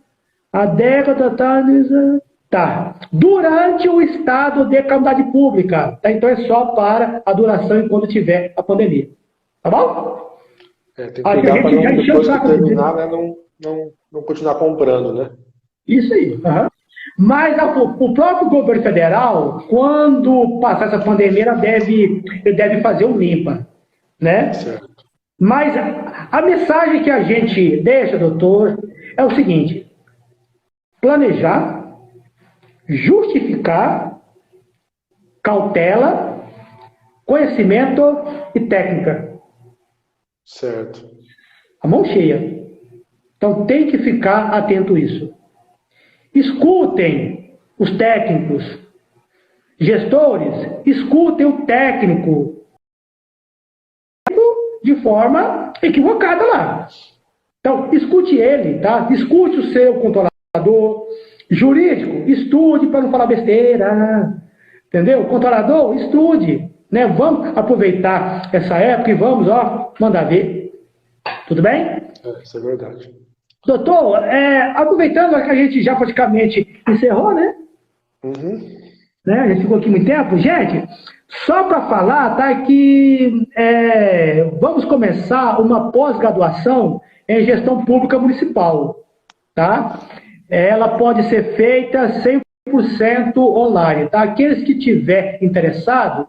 A década tá. Durante o estado de calamidade pública. Tá? Então é só para a duração enquanto tiver a pandemia. Tá bom? Tem que cuidar para depois que terminar, né, não continuar comprando, né? Isso aí. Uhum. Mas o próprio governo federal, quando passar essa pandemia, ele deve fazer um limpa, né? Certo. Mas a mensagem que a gente deixa, doutor, é o seguinte: planejar, justificar, cautela, conhecimento e técnica. Certo. A mão cheia. Então tem que ficar atento a isso. Escutem os técnicos. Gestores, escutem o técnico de forma equivocada lá. Então, escute ele, tá? Escute o seu controlador. Jurídico, estude para não falar besteira. Entendeu? Controlador, estude. Né? Vamos aproveitar essa época e vamos, mandar ver. Tudo bem? Isso é verdade. Doutor, aproveitando que a gente já praticamente encerrou, né? Uhum. Né? A gente ficou aqui muito tempo. Gente, só para falar, tá, que vamos começar uma pós-graduação em gestão pública municipal, tá? Ela pode ser feita 100% online, tá? Aqueles que tiver interessado,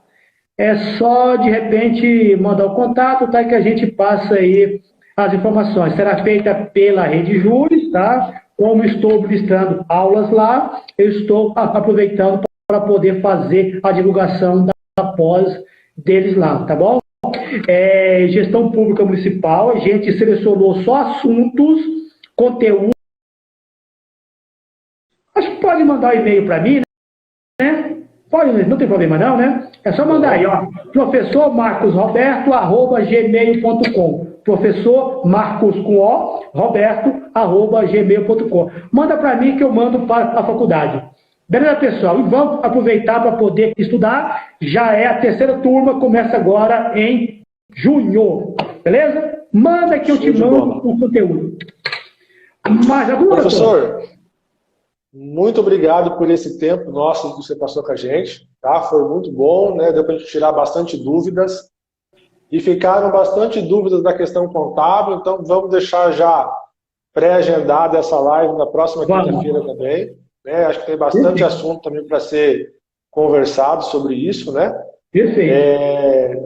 é só, de repente, mandar o contato, tá? Que a gente passa aí as informações. Será feita pela Rede Júris, tá? Como estou ministrando aulas lá, eu estou aproveitando para poder fazer a divulgação da pós deles lá, tá bom? Gestão pública municipal, a gente selecionou só assuntos, conteúdo. Acho que pode mandar um e-mail para mim, né? Pode, não tem problema não, né? É só mandar aí, professormarcosroberto@gmail.com. Professor Marcos com O, Roberto@gmail.com. Manda para mim que eu mando para a faculdade. Beleza, pessoal? E vamos aproveitar para poder estudar. Já é a terceira turma, começa agora em junho. Beleza? Manda que eu te mando o conteúdo. Mais alguma coisa? Professor, muito obrigado por esse tempo nosso que você passou com a gente. Tá? Foi muito bom, né? Deu para a gente tirar bastante dúvidas. E ficaram bastante dúvidas da questão contábil, então vamos deixar já pré-agendada essa live na próxima quinta-feira também. Né? Acho que tem bastante assunto também para ser conversado sobre isso, né? Perfeito.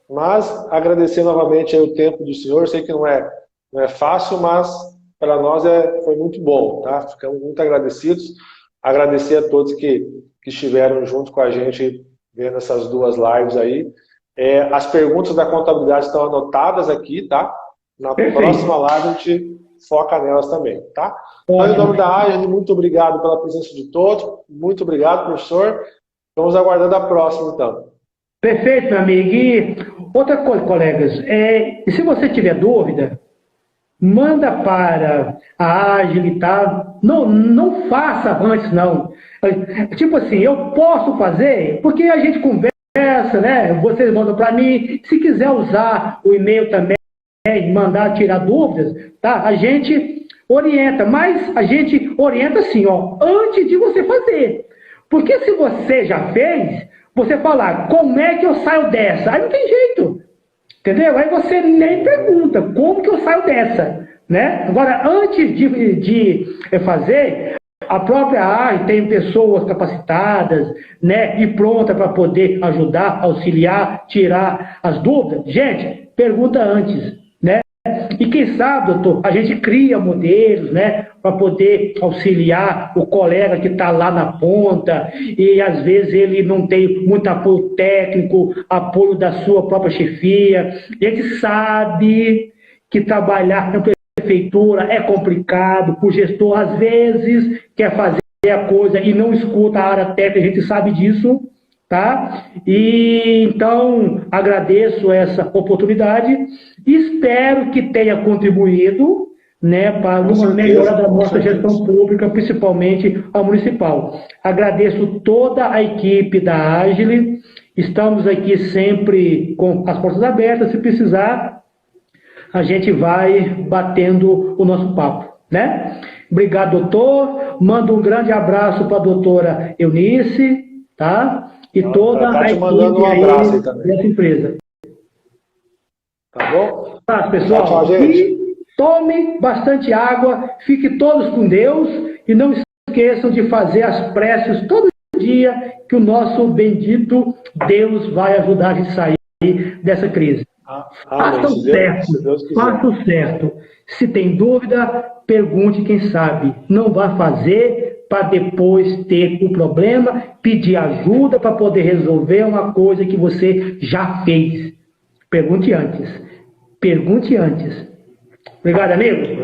Mas agradecer novamente aí o tempo do senhor, sei que não é fácil, mas para nós foi muito bom, tá? Ficamos muito agradecidos. Agradecer a todos que estiveram junto com a gente vendo essas duas lives aí. As perguntas da contabilidade estão anotadas aqui, tá? Na próxima live a gente foca nelas também, tá? Então, em nome da AGEL, muito obrigado pela presença de todos. Muito obrigado, professor. Vamos aguardando a próxima, então. Perfeito, meu amigo. E outra coisa, colegas, se você tiver dúvida, manda para a AGEL, tá? Não faça antes, não. Tipo assim, eu posso fazer, porque a gente conversa, né? Vocês mandam para mim. Se quiser usar o e-mail também, mandar tirar dúvidas, tá? A gente orienta, mas a gente orienta assim, antes de você fazer. Porque se você já fez, você falar, como é que eu saio dessa? Aí não tem jeito, entendeu? Aí você nem pergunta, como que eu saio dessa, né? Agora, antes de fazer, a própria AGEL tem pessoas capacitadas, né, e pronta para poder ajudar, auxiliar, tirar as dúvidas. Gente, pergunta antes, né? E quem sabe, doutor, a gente cria modelos, né, para poder auxiliar o colega que está lá na ponta e às vezes ele não tem muito apoio técnico, apoio da sua própria chefia. A gente sabe que trabalhar na prefeitura é complicado, o gestor às vezes quer fazer a coisa e não escuta a área técnica, a gente sabe disso, tá? E então agradeço essa oportunidade e espero que tenha contribuído, né, para uma melhora da nossa gestão pública, principalmente a municipal. Agradeço toda a equipe da AGEL, estamos aqui sempre com as portas abertas, se precisar, a gente vai batendo o nosso papo, né? Obrigado, doutor. Mando um grande abraço para a doutora Eunice, tá? E toda a equipe aí dessa empresa. Tá bom? Tá, pessoal. Tchau, gente. E tome bastante água, fique todos com Deus e não esqueçam de fazer as preces todo dia, que o nosso bendito Deus vai ajudar a gente a sair dessa crise. Faça o certo, faça o certo. Se tem dúvida, pergunte quem sabe. Não vá fazer para depois ter o problema, pedir ajuda para poder resolver uma coisa que você já fez. Pergunte antes. Pergunte antes. Obrigado, amigo.